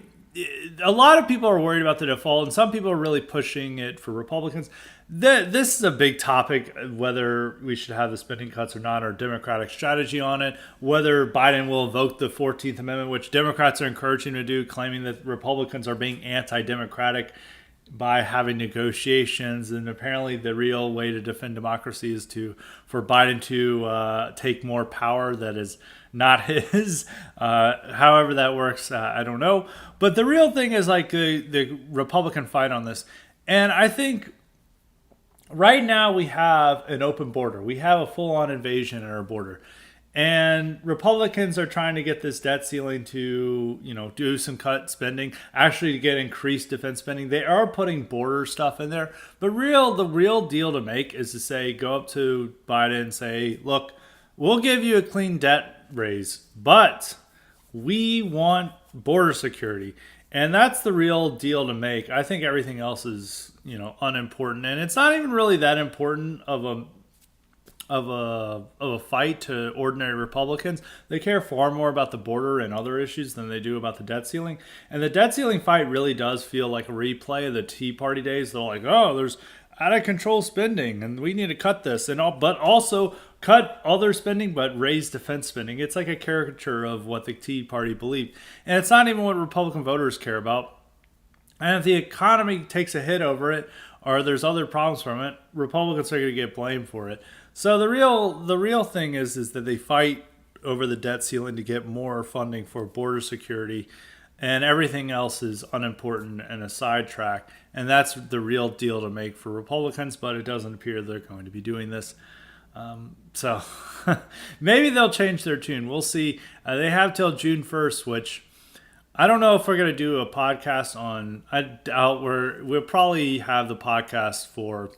Speaker 1: a lot of people are worried about the default, and some people are really pushing it for Republicans. This is a big topic, whether we should have the spending cuts or not, or Democratic strategy on it, whether Biden will invoke the 14th Amendment, which Democrats are encouraging him to do, claiming that Republicans are being anti-democratic by having negotiations. And apparently the real way to defend democracy is for Biden to take more power that is not his. However that works, I don't know. But the real thing is like the Republican fight on this. And I think right now we have an open border. We have a full-on invasion at our border. And Republicans are trying to get this debt ceiling to, do some cut spending, actually to get increased defense spending. They are putting border stuff in there. But the real deal to make is to say, go up to Biden and say, look, we'll give you a clean debt raise, but we want border security. And that's the real deal to make. I think everything else is, unimportant. And it's not even really that important of a fight to ordinary Republicans. They care far more about the border and other issues than they do about the debt ceiling. And the debt ceiling fight really does feel like a replay of the Tea Party days. They're like, oh, there's out of control spending and we need to cut this, but also cut other spending but raise defense spending. It's like a caricature of what the Tea Party believed. And it's not even what Republican voters care about. And if the economy takes a hit over it, or there's other problems from it, Republicans are going to get blamed for it. So the real thing is that they fight over the debt ceiling to get more funding for border security, and everything else is unimportant and a sidetrack. And that's the real deal to make for Republicans, but it doesn't appear they're going to be doing this. So maybe they'll change their tune. We'll see. They have till June 1st, which I don't know if we're going to do a podcast on. I doubt we'll probably have the podcast for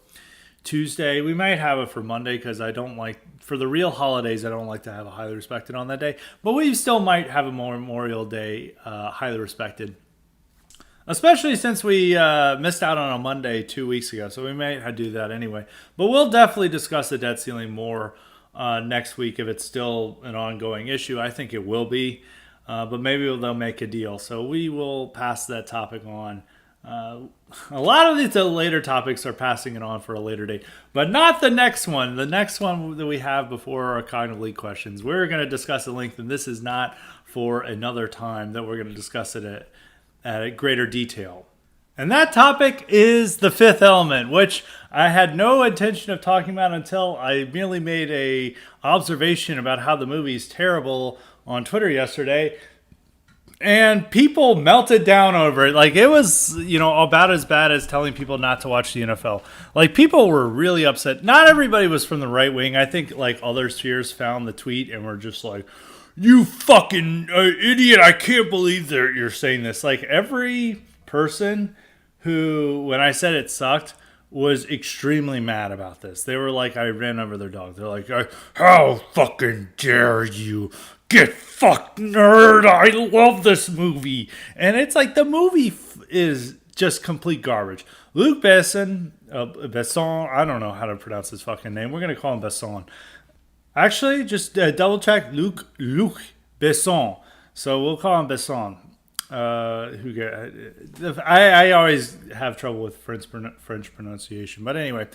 Speaker 1: Tuesday. We might have it for Monday because I don't like, for the real holidays, I don't like to have a highly respected on that day. But we still might have a Memorial Day highly respected. Especially since we missed out on a Monday 2 weeks ago. So we might do that anyway. But we'll definitely discuss the debt ceiling more next week if it's still an ongoing issue. I think it will be. But maybe they'll make a deal. So we will pass that topic on. A lot of these later topics are passing it on for a later date. But not the next one. The next one that we have before our cognitive leak questions. We're going to discuss at length, and this is not for another time that we're going to discuss it at greater detail. And that topic is The Fifth Element, which I had no intention of talking about until I merely made a observation about how the movie is terrible on Twitter yesterday, and people melted down over it. Like, it was, about as bad as telling people not to watch the NFL. Like, people were really upset. Not everybody was from the right wing. I think, like, other spheres found the tweet and were just like, you fucking idiot, I can't believe that you're saying this. Like, every person who, when I said it sucked, was extremely mad about this. They were like, I ran over their dog. They're like, how fucking dare you? Get fucked, nerd. I love this movie. And it's like, the movie is just complete garbage. Luc Besson, I don't know how to pronounce his fucking name. We're going to call him Besson. Actually, just double check Luc Besson. So we'll call him Besson. I always have trouble with French pronunciation. But anyway,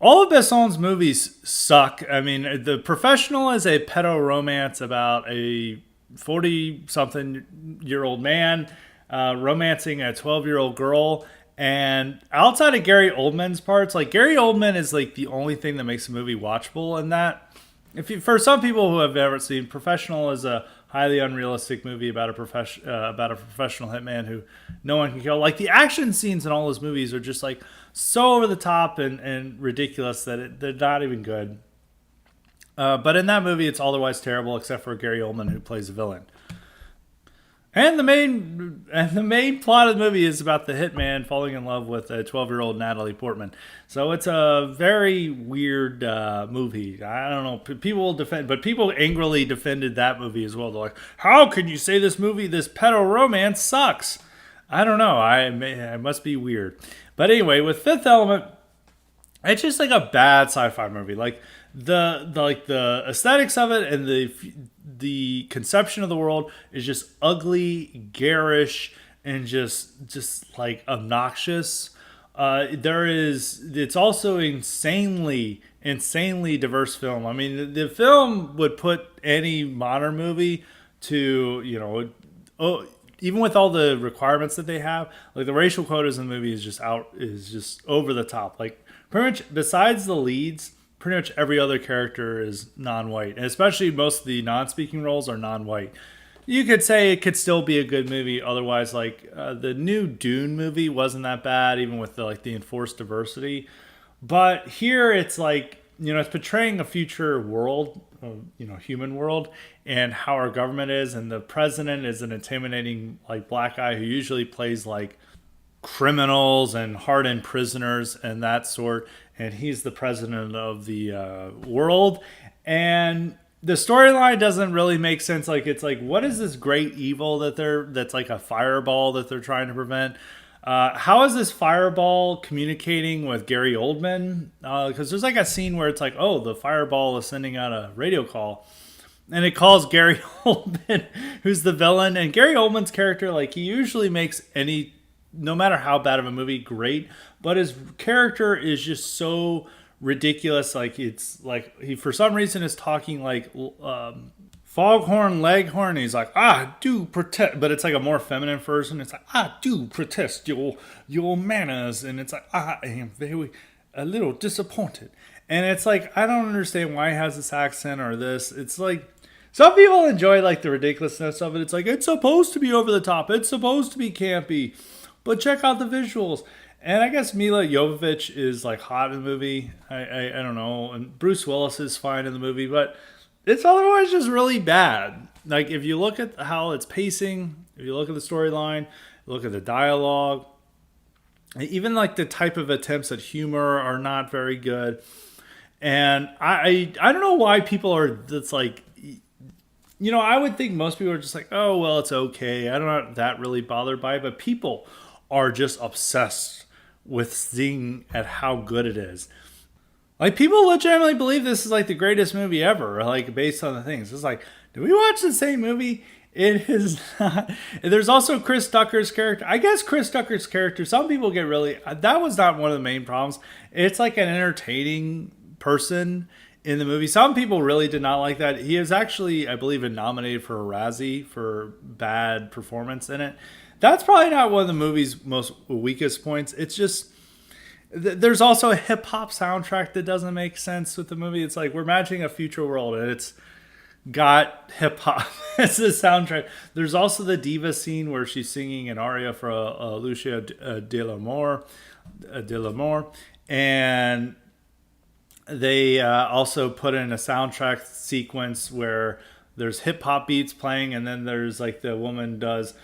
Speaker 1: all of Besson's movies suck. I mean, The Professional is a pedo romance about a 40-something-year-old man romancing a 12-year-old girl. And outside of Gary Oldman's parts, like, Gary Oldman is like the only thing that makes a movie watchable. And that, for some people who have ever seen, Professional is a highly unrealistic movie about a professional hitman who no one can kill. Like, the action scenes in all those movies are just like so over the top and ridiculous that they're not even good. But in that movie, it's otherwise terrible except for Gary Oldman, who plays a villain. And the main plot of the movie is about the hitman falling in love with a 12-year-old Natalie Portman. So it's a very weird movie. I don't know. People angrily defended that movie as well. They're like, how can you say this pedo romance sucks? I don't know. I must be weird. But anyway, with Fifth Element, It's just like a bad sci-fi movie. Like the aesthetics of it and the conception of the world is just ugly, garish, and just like obnoxious. It's also insanely diverse film. I mean, the film would put any modern movie to, oh, even with all the requirements that they have, like the racial quotas in the movie is just over the top. Like pretty much besides the leads, pretty much every other character is non-white, and especially most of the non-speaking roles are non-white. You could say it could still be a good movie. Otherwise, like the new Dune movie wasn't that bad, even with the enforced diversity. But here it's like, it's portraying a future world, human world, and how our government is, and the president is an intimidating like black guy who usually plays like criminals and hardened prisoners and that sort, and he's the president of the world, and the storyline doesn't really make sense. Like it's like, what is this great evil that's like a fireball that they're trying to prevent? How is this fireball communicating with Gary Oldman? Because there's like a scene where it's like, oh, the fireball is sending out a radio call, and it calls Gary Oldman, who's the villain. And Gary Oldman's character, like he usually makes any, no matter how bad of a movie, great, but his character is just so ridiculous. Like it's like he for some reason is talking like foghorn leghorn. He's like, I do protest, but it's like a more feminine version. It's like, I do protest your manners, and it's like, I am very a little disappointed. And it's like, I don't understand why he has this accent or this. It's like some people enjoy like the ridiculousness of it. It's like, it's supposed to be over the top, it's supposed to be campy, but check out the visuals. And I guess Mila Jovovich is like hot in the movie. I don't know. And Bruce Willis is fine in the movie, but it's otherwise just really bad. Like if you look at how it's pacing, if you look at the storyline, look at the dialogue, even like the type of attempts at humor are not very good. And I don't know why people are that's like, I would think most people are just like, oh well, it's okay. I'm not that really bothered by it, but people are just obsessed with seeing at how good it is. Like people legitimately believe this is like the greatest movie ever, like based on the things. It's like, do we watch the same movie? It is not. There's also Chris Tucker's character. I guess Chris Tucker's character, some people get really, that was not one of the main problems. It's like an entertaining person in the movie. Some people really did not like that. He is actually, I believe, nominated for a Razzie for bad performance in it. That's probably not one of the movie's most weakest points. It's just, there's also a hip hop soundtrack that doesn't make sense with the movie. It's like we're imagining a future world and it's got hip hop as the soundtrack. There's also the diva scene where she's singing an aria for Lucia de l'Amour, and they also put in a soundtrack sequence where there's hip hop beats playing, and then there's like the woman does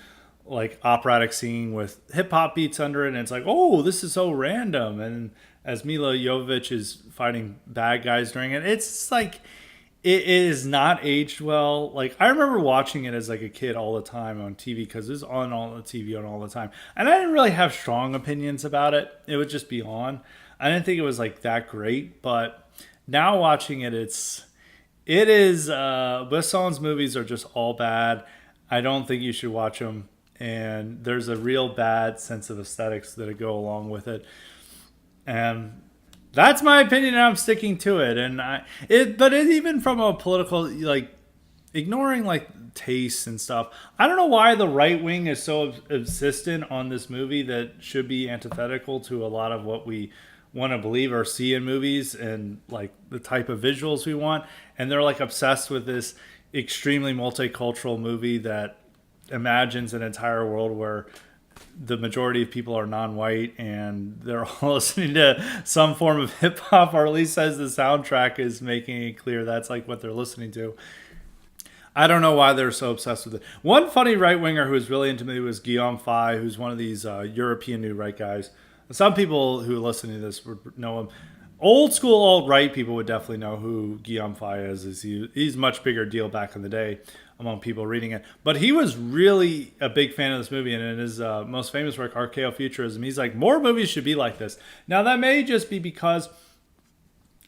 Speaker 1: like operatic singing with hip hop beats under it, and it's like, oh, this is so random. And as Mila Jovovich is fighting bad guys during it, it's like it is not aged well. Like I remember watching it as like a kid all the time on TV because it was on all the TV on all the time, and I didn't really have strong opinions about it. It would just be on. I didn't think it was like that great, but now watching it, it is. Besson's movies are just all bad. I don't think you should watch them. And there's a real bad sense of aesthetics that go along with it, and that's my opinion, and I'm sticking to it. And even from a political, like ignoring like tastes and stuff, I don't know why the right wing is so insistent on this movie that should be antithetical to a lot of what we want to believe or see in movies and like the type of visuals we want, and they're like obsessed with this extremely multicultural movie that imagines an entire world where the majority of people are non-white and they're all listening to some form of hip hop, or at least says the soundtrack is making it clear that's like what they're listening to. I don't know why they're so obsessed with it. One funny right winger who was really into me was Guillaume Fay, who's one of these European new right guys. Some people who listen to this would know him. Old school alt-right people would definitely know who Guillaume Faye is. He's a much bigger deal back in the day among people reading it. But he was really a big fan of this movie, and in his most famous work, Archaeofuturism, he's like, more movies should be like this. Now, that may just be because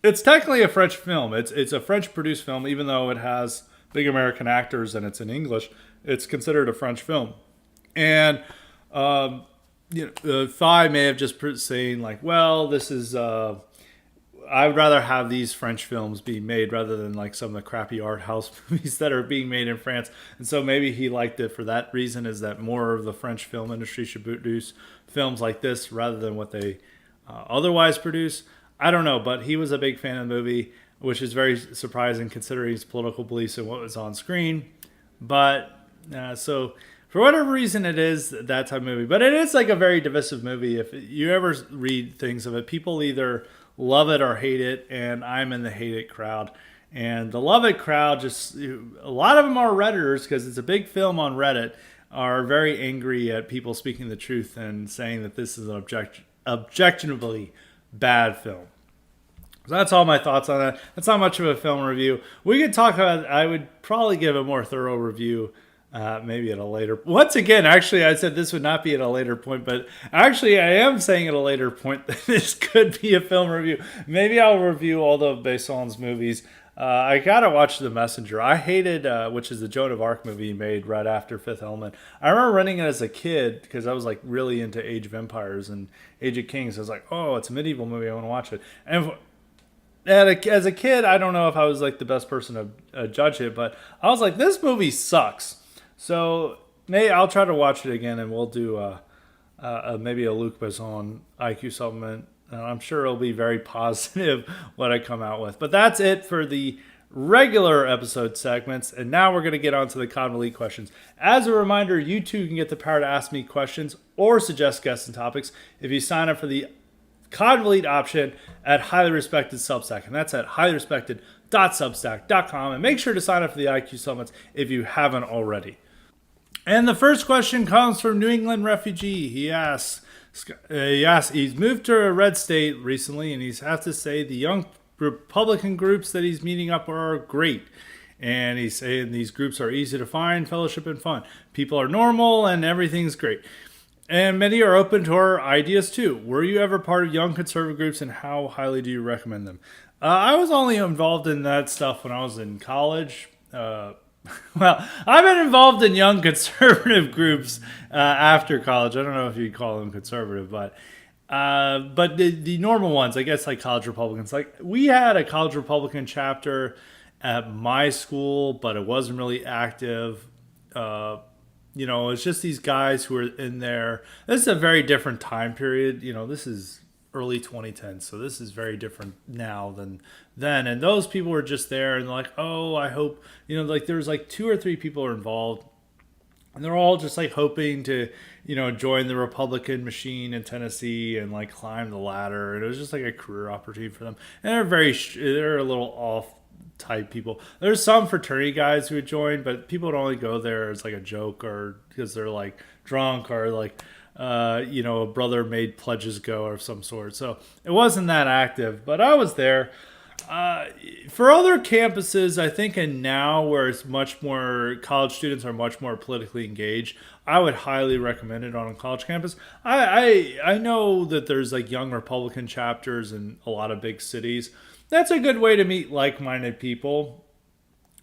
Speaker 1: it's technically a French film. It's a French-produced film, even though it has big American actors and it's in English. It's considered a French film. And Faye may have just saying like, well, this is I would rather have these French films be made rather than like some of the crappy art house movies that are being made in France. And so maybe he liked it for that reason, is that more of the French film industry should produce films like this rather than what they otherwise produce. I don't know, but he was a big fan of the movie, which is very surprising considering his political beliefs and what was on screen. But so for whatever reason it is that type of movie. But it is like a very divisive movie. If you ever read things of it, people either love it or hate it, and I'm in the hate it crowd. And the love it crowd, just a lot of them are Redditors because it's a big film on Reddit, are very angry at people speaking the truth and saying that this is an objectionably bad film. So that's all my thoughts on that. That's not much of a film review. We could talk about, I would probably give a more thorough review maybe at a later. Once again, actually, I said this would not be at a later point, but actually, I am saying at a later point that this could be a film review. Maybe I'll review all the Besson's movies. I gotta watch The Messenger. I hated, which is the Joan of Arc movie made right after Fifth Element. I remember renting it as a kid because I was like really into Age of Empires and Age of Kings. I was like, oh, it's a medieval movie. I want to watch it. And as a kid, I don't know if I was like the best person to judge it, but I was like, this movie sucks. So maybe I'll try to watch it again, and we'll do maybe a Luc Besson IQ supplement. I'm sure it'll be very positive what I come out with. But that's it for the regular episode segments, and now we're going to get on to the Convolete questions. As a reminder, you too can get the power to ask me questions or suggest guests and topics if you sign up for the Convolete option at Highly Respected Substack, and that's at highlyRespected.substack.com. And make sure to sign up for the IQ supplements if you haven't already. And the first question comes from New England Refugee. He asks, he's moved to a red state recently, and he's has to say the young Republican groups that he's meeting up are great. And he's saying these groups are easy to find, fellowship, and fun. People are normal, and everything's great. And many are open to our ideas too. Were you ever part of young conservative groups, and how highly do you recommend them? I was only involved in that stuff when I was in college. Well, I've been involved in young conservative groups after college. I don't know if you'd call them conservative, but the normal ones, I guess, like college Republicans. Like we had a college Republican chapter at my school, but it wasn't really active. It's just these guys who are in there. This is a very different time period. This is early 2010, so this is very different now than then. And those people were just there and like, oh, I hope, like there's like 2 or 3 people are involved, and they're all just like hoping to, join the Republican machine in Tennessee and like climb the ladder. And it was just like a career opportunity for them. And they're a little off type people. There's some fraternity guys who would join, but people would only go there as like a joke or because they're like drunk or like a brother made pledges go or some sort. So it wasn't that active, but I was there. For other campuses, I think in now where it's much more, college students are much more politically engaged, I would highly recommend it on a college campus. I know that there's like young Republican chapters in a lot of big cities. That's a good way to meet like-minded people.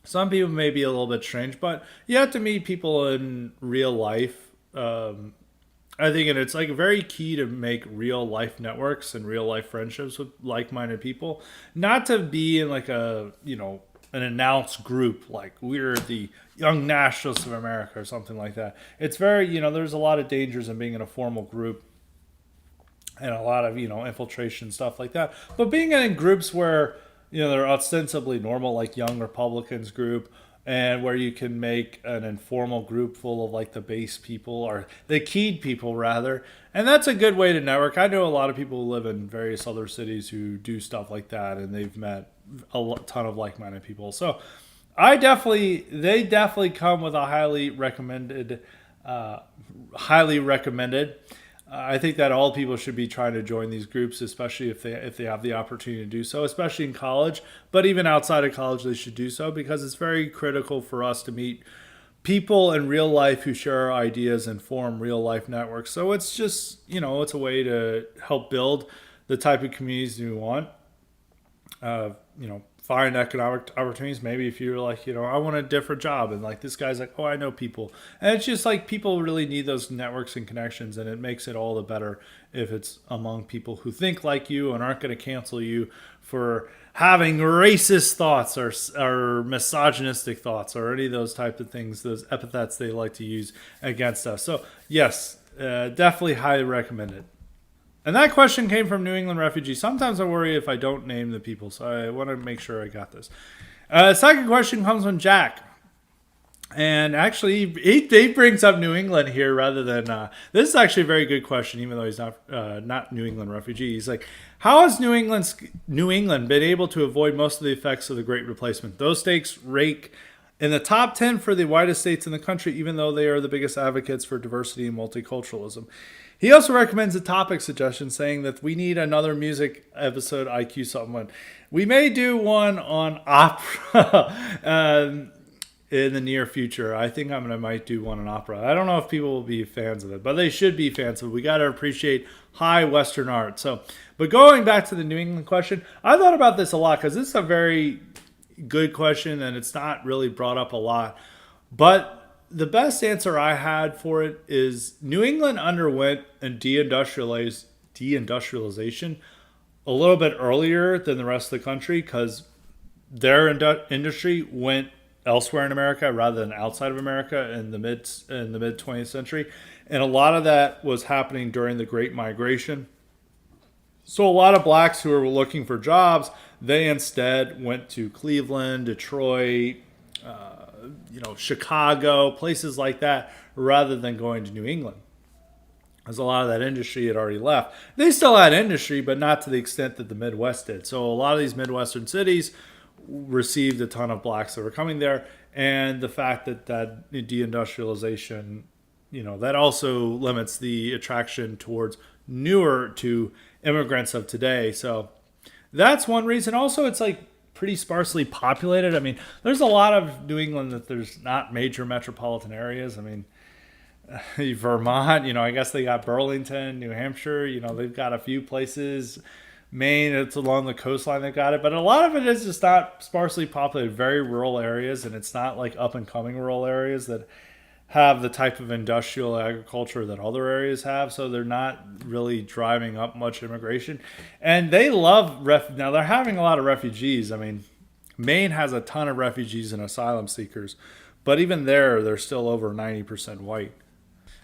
Speaker 1: Some people may be a little bit strange, but you have to meet people in real life. I think it's like very key to make real life networks and real life friendships with like-minded people. Not to be in like an announced group like we're the Young Nationalists of America or something like that. It's very, there's a lot of dangers in being in a formal group and a lot of, infiltration, stuff like that. But being in groups where, they're ostensibly normal, like Young Republicans group, and where you can make an informal group full of like the base people or the keyed people rather. And that's a good way to network. I know a lot of people who live in various other cities who do stuff like that, and they've met a ton of like-minded people. So they definitely come with a highly recommended. I think that all people should be trying to join these groups, especially if they have the opportunity to do so, especially in college. But even outside of college, they should do so because it's very critical for us to meet people in real life who share our ideas and form real life networks. So it's just, it's a way to help build the type of communities we want. Find economic opportunities. Maybe if you're like, I want a different job, and like this guy's like, oh, I know people, and it's just like people really need those networks and connections, and it makes it all the better if it's among people who think like you and aren't going to cancel you for having racist thoughts or misogynistic thoughts or any of those type of things, those epithets they like to use against us. So yes, definitely highly recommend it. And that question came from New England refugees. Sometimes I worry if I don't name the people, so I want to make sure I got this. Second question comes from Jack. And actually, he brings up New England here rather than... this is actually a very good question, even though he's not New England refugee. He's like, how has New England been able to avoid most of the effects of the Great Replacement? Those states rank in the top 10 for the whitest states in the country, even though they are the biggest advocates for diversity and multiculturalism. He also recommends a topic suggestion, saying that we need another music episode IQ supplement. We may do one on opera in the near future. I think might do one on opera. I don't know if people will be fans of it, but they should be fans of it. We got to appreciate high Western art. But going back to the New England question, I thought about this a lot because this is a very good question and it's not really brought up a lot. But the best answer I had for it is New England underwent a deindustrialization a little bit earlier than the rest of the country because their industry went elsewhere in America rather than outside of America in the mid 20th century, and a lot of that was happening during the Great Migration. So a lot of blacks who were looking for jobs, they instead went to Cleveland, Detroit, Chicago, places like that, rather than going to New England. Because a lot of that industry had already left. They still had industry, but not to the extent that the Midwest did. So a lot of these Midwestern cities received a ton of blacks that were coming there. And the fact that deindustrialization, that also limits the attraction towards to immigrants of today. So that's one reason. Also, it's like pretty sparsely populated. I mean, there's a lot of New England that there's not major metropolitan areas. I mean, Vermont, I guess they got Burlington, New Hampshire, they've got a few places. Maine, it's along the coastline they've got it. But a lot of it is just not sparsely populated, very rural areas. And it's not like up and coming rural areas that have the type of industrial agriculture that other areas have, so they're not really driving up much immigration. And they love now they're having a lot of refugees. I mean, Maine has a ton of refugees and asylum seekers, but even they're still over 90% white.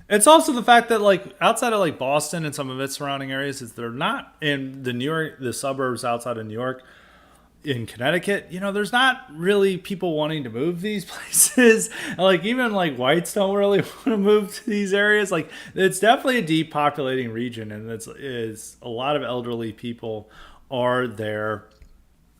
Speaker 1: It's also the fact that like outside of like Boston and some of its surrounding areas, is they're not in the suburbs outside of New York. In Connecticut, there's not really people wanting to move these places. Like even like whites don't really want to move to these areas. Like it's definitely a depopulating region, and it's a lot of elderly people are there.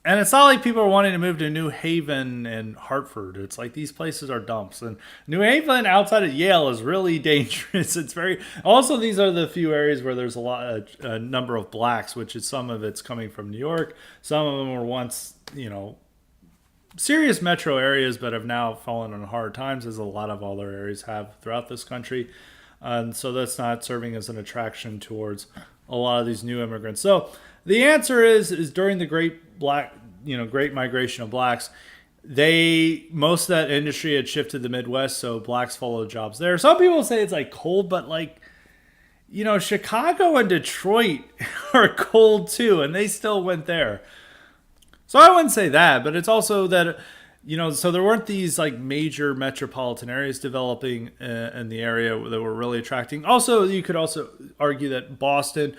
Speaker 1: And it's not like people are wanting to move to New Haven and Hartford. It's like these places are dumps. And New Haven outside of Yale is really dangerous. It's very... Also, these are the few areas where there's a number of blacks, which is some of it's coming from New York. Some of them were once, serious metro areas, but have now fallen on hard times, as a lot of other areas have throughout this country. And so that's not serving as an attraction towards a lot of these new immigrants. So the answer is during the Great Migration of blacks, most of that industry had shifted to the Midwest, so blacks followed jobs there. Some people say it's like cold, but like, Chicago and Detroit are cold too, and they still went there. So I wouldn't say that, but it's also that, so there weren't these like major metropolitan areas developing in the area that were really attracting. Also, you could also argue that Boston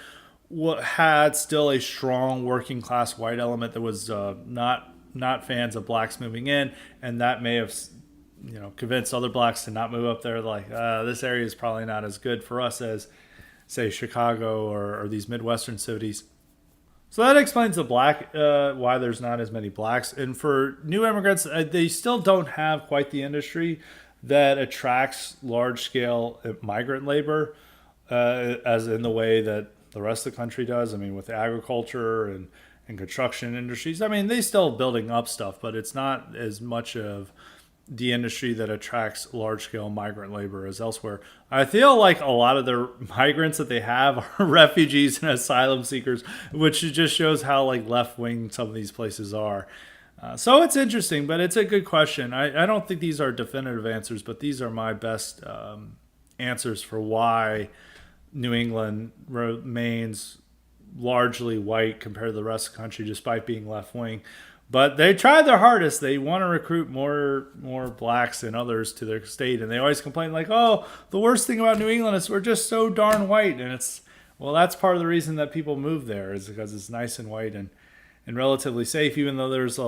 Speaker 1: had still a strong working class white element that was not fans of blacks moving in, and that may have convinced other blacks to not move up there. Like this area is probably not as good for us as, say, Chicago or these Midwestern cities. So that explains the why there's not as many blacks. And for new immigrants, they still don't have quite the industry that attracts large scale migrant labor. as in the way that the rest of the country does. I mean, with agriculture and construction industries, I mean, they still building up stuff, but it's not as much of the industry that attracts large scale migrant labor as elsewhere. I feel like a lot of the migrants that they have are refugees and asylum seekers, which just shows how like left wing some of these places are. So it's interesting, but it's a good question. I don't think these are definitive answers, but these are my best answers for why New England remains largely white compared to the rest of the country, despite being left wing. But they tried their hardest. They want to recruit more blacks and others to their state, and they always complain like, "Oh, the worst thing about New England is we're just so darn white." And it's well, that's part of the reason that people move there is because it's nice and white and relatively safe. Even though there's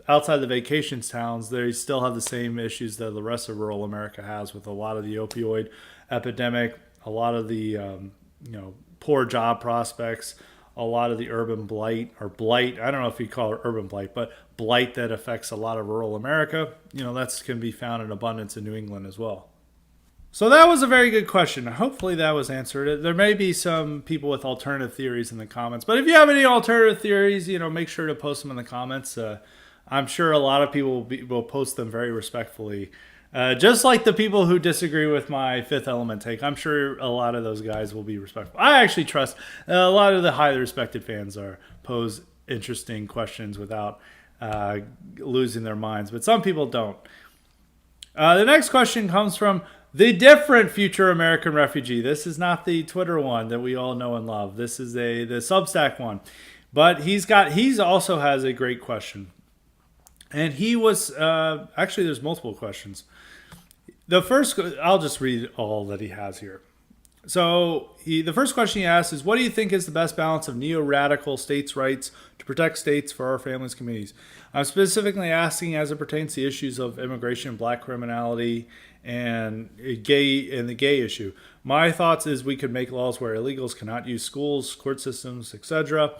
Speaker 1: outside the vacation towns, they still have the same issues that the rest of rural America has with a lot of the opioid epidemic, a lot of the poor job prospects, a lot of the urban blight or blight. I don't know if you call it urban blight, but blight that affects a lot of rural America. That can be found in abundance in New England as well. So that was a very good question. Hopefully that was answered. There may be some people with alternative theories in the comments, but if you have any alternative theories, make sure to post them in the comments. I'm sure a lot of people will post them very respectfully. Just like the people who disagree with my Fifth Element take, I'm sure a lot of those guys will be respectful. I actually trust a lot of the highly respected fans pose interesting questions without losing their minds, but some people don't. The next question comes from the different future American refugee. This is not the Twitter one that we all know and love. This is the Substack one, but he's also has a great question. And he was actually there's multiple questions. The first, I'll just read all that he has here. So the first question he asks is, what do you think is the best balance of neo-radical states' rights to protect states for our families' communities? I'm specifically asking as it pertains to issues of immigration, black criminality, and the gay issue. My thoughts is we could make laws where illegals cannot use schools, court systems, etc.,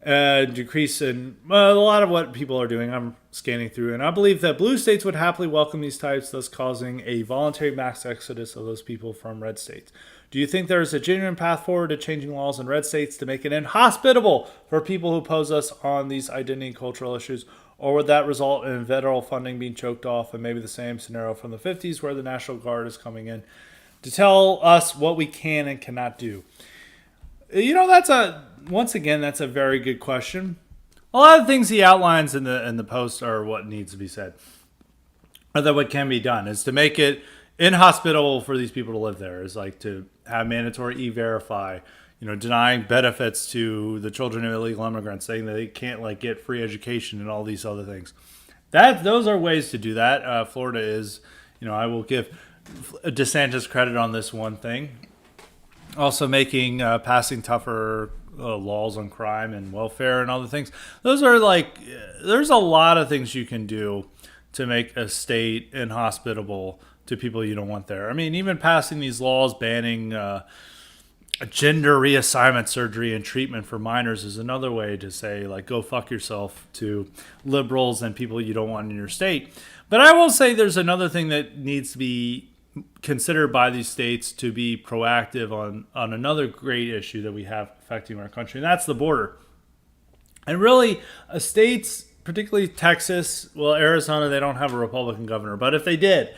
Speaker 1: decrease in a lot of what people are doing. I'm scanning through, and I believe that blue states would happily welcome these types, thus causing a voluntary mass exodus of those people from red states. Do you think there is a genuine path forward to changing laws in red states to make it inhospitable for people who oppose us on these identity and cultural issues, or would that result in federal funding being choked off and maybe the same scenario from the 50s where the National Guard is coming in to tell us what we can and cannot do? Once again, that's a very good question. A lot of things he outlines in the post are what needs to be said, or that what can be done is to make it inhospitable for these people to live there. Is like to have mandatory e-verify, denying benefits to the children of illegal immigrants, saying that they can't get free education and all these other things. Those are ways to do that. Florida is, I will give DeSantis credit on this one thing. Also making passing tougher laws on crime and welfare and other things. Those are there's a lot of things you can do to make a state inhospitable to people you don't want there. I mean, even passing these laws banning gender reassignment surgery and treatment for minors is another way to say, go fuck yourself to liberals and people you don't want in your state. But I will say there's another thing that needs to be considered by these states to be proactive on another great issue that we have affecting our country, and that's the border. And really, states, particularly Texas, Arizona, they don't have a Republican governor, but if they did,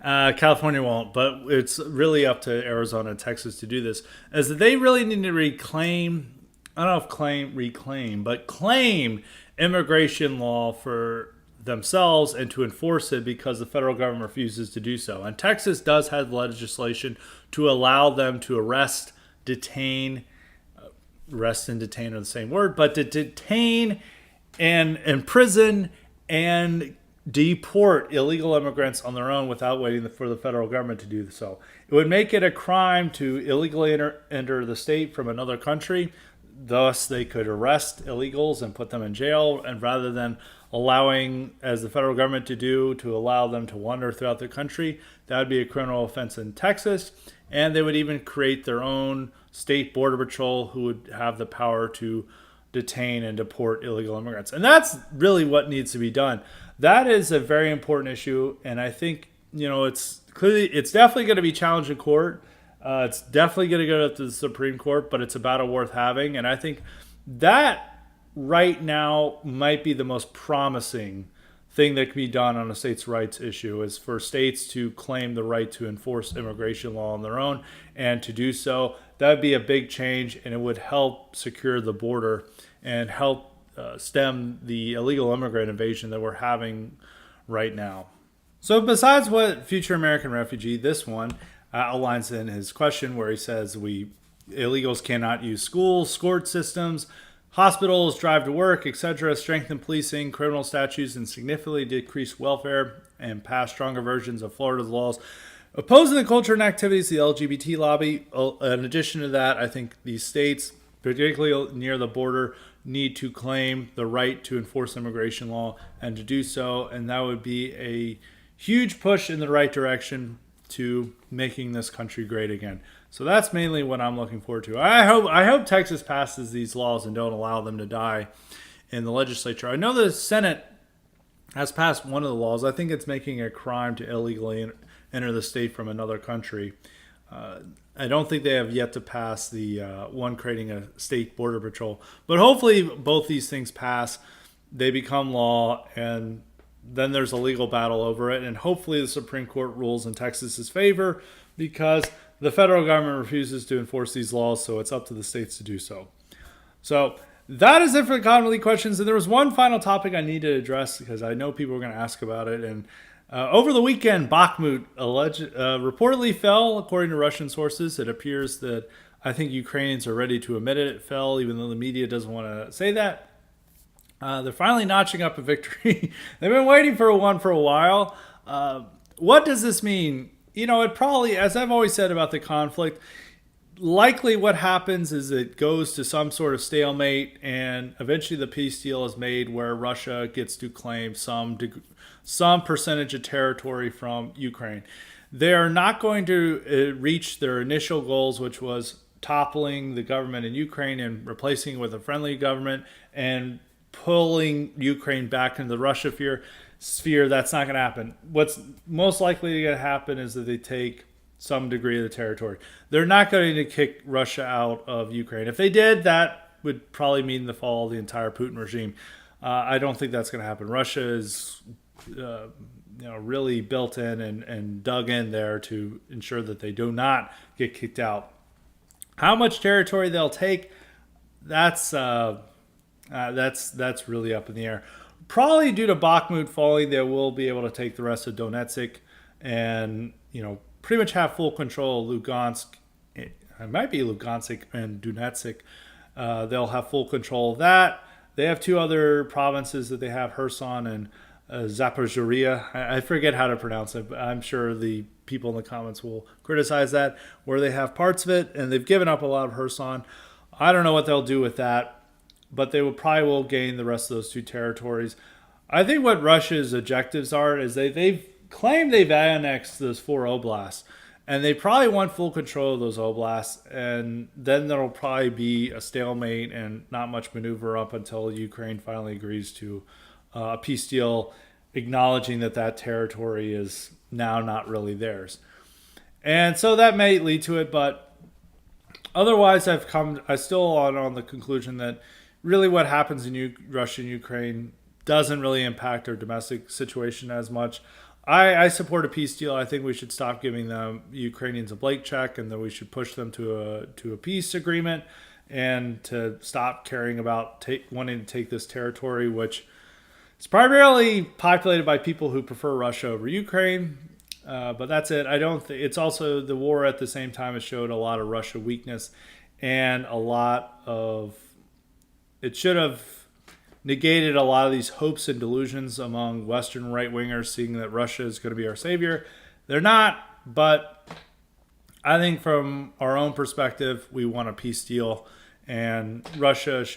Speaker 1: California won't, but it's really up to Arizona and Texas to do this, is that they really need to reclaim immigration law for themselves and to enforce it because the federal government refuses to do so. And Texas does have legislation to allow them to arrest and detain are the same word, but to detain and imprison and deport illegal immigrants on their own without waiting for the federal government to do so. It would make it a crime to illegally enter the state from another country. Thus, they could arrest illegals and put them in jail, and rather than allowing, as the federal government to allow them to wander throughout the country, that would be a criminal offense in Texas. And they would even create their own state border patrol who would have the power to detain and deport illegal immigrants. And that's really what needs to be done. That is a very important issue, and I think it's definitely going to be challenged in court. It's definitely going to go to the Supreme Court, but it's a battle worth having. And I think that right now might be the most promising thing that can be done on a states' rights issue is for states to claim the right to enforce immigration law on their own, and to do so, that would be a big change, and it would help secure the border and help stem the illegal immigrant invasion that we're having right now. So besides what future American refugee, this one outlines in his question where he says illegals cannot use schools, court systems, hospitals, drive to work, etc., strengthen policing, criminal statutes, and significantly decrease welfare, and pass stronger versions of Florida's laws opposing the culture and activities of the LGBT lobby. In addition to that, I think these states, particularly near the border, need to claim the right to enforce immigration law, and to do so, and that would be a huge push in the right direction to making this country great again. So that's mainly what I'm looking forward to. I hope Texas passes these laws and don't allow them to die in the legislature. I know the Senate has passed one of the laws. I think it's making a crime to illegally enter the state from another country. I don't think they have yet to pass the one creating a state border patrol. But hopefully both these things pass, they become law, and then there's a legal battle over it. And hopefully the Supreme Court rules in Texas's favor, because the federal government refuses to enforce these laws, so it's up to the states to do so. So that is it for the commonly questions. And there was one final topic I need to address because I know people are going to ask about it. And over the weekend, Bakhmut reportedly fell, according to Russian sources. It appears that I think Ukrainians are ready to admit it. It fell, even though the media doesn't want to say that. They're finally notching up a victory. They've been waiting for one for a while. What does this mean? It probably, as I've always said about the conflict, likely what happens is it goes to some sort of stalemate, and eventually the peace deal is made where Russia gets to claim some percentage of territory from Ukraine. They are not going to reach their initial goals, which was toppling the government in Ukraine and replacing it with a friendly government and pulling Ukraine back into the Russia sphere. That's not going to happen. What's most likely going to happen is that they take some degree of the territory. They're not going to kick Russia out of Ukraine. If they did, that would probably mean the fall of the entire Putin regime. I don't think that's going to happen. Russia is really built in and dug in there to ensure that they do not get kicked out. How much territory they'll take, that's really up in the air. Probably due to Bakhmut falling, they will be able to take the rest of Donetsk and, pretty much have full control of Lugansk. It might be Lugansk and Donetsk. They'll have full control of that. They have two other provinces that they have, Kherson and Zaporizhzhia. I forget how to pronounce it, but I'm sure the people in the comments will criticize that, where they have parts of it, and they've given up a lot of Kherson. I don't know what they'll do with that, but they will gain the rest of those two territories. I think what Russia's objectives are is they've claimed they've annexed those 4 oblasts, and they probably want full control of those oblasts, and then there'll probably be a stalemate and not much maneuver up until Ukraine finally agrees to a peace deal, acknowledging that territory is now not really theirs. And so that may lead to it, but otherwise I still on the conclusion that really what happens in Russia and Ukraine doesn't really impact our domestic situation as much. I support a peace deal. I think we should stop giving the Ukrainians a blank check, and that we should push them to a peace agreement, and to stop caring about wanting to take this territory, which is primarily populated by people who prefer Russia over Ukraine. But that's it. I don't think it's also the war at the same time has showed a lot of Russia weakness, and it should have negated a lot of these hopes and delusions among Western right-wingers, seeing that Russia is going to be our savior. They're not, but I think from our own perspective, we want a peace deal, and Ukraine's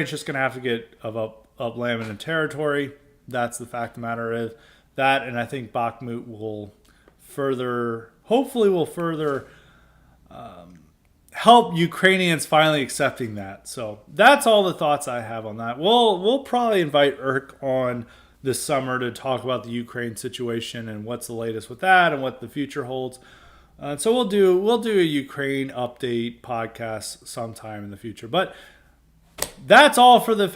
Speaker 1: just going to have to get up land and territory. That's the fact of the matter is that, and I think Bakhmut hopefully will further help Ukrainians finally accepting that. So that's all the thoughts I have on that. We'll probably invite Irk on this summer to talk about the Ukraine situation and what's the latest with that and what the future holds. So we'll do a Ukraine update podcast sometime in the future. But that's all for the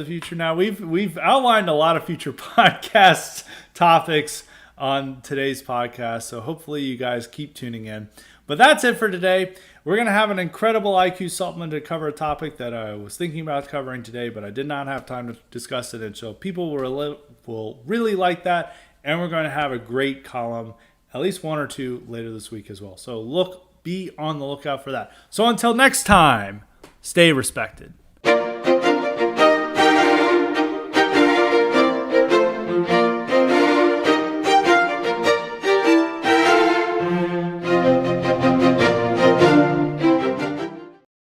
Speaker 1: future. Now we've outlined a lot of future podcast topics on today's podcast, so hopefully you guys keep tuning in. But that's it for today. We're going to have an incredible IQ supplement to cover a topic that I was thinking about covering today, but I did not have time to discuss it, and so people will really like that. And we're going to have a great column, at least one or two later this week as well. So be on the lookout for that. So until next time, stay respected.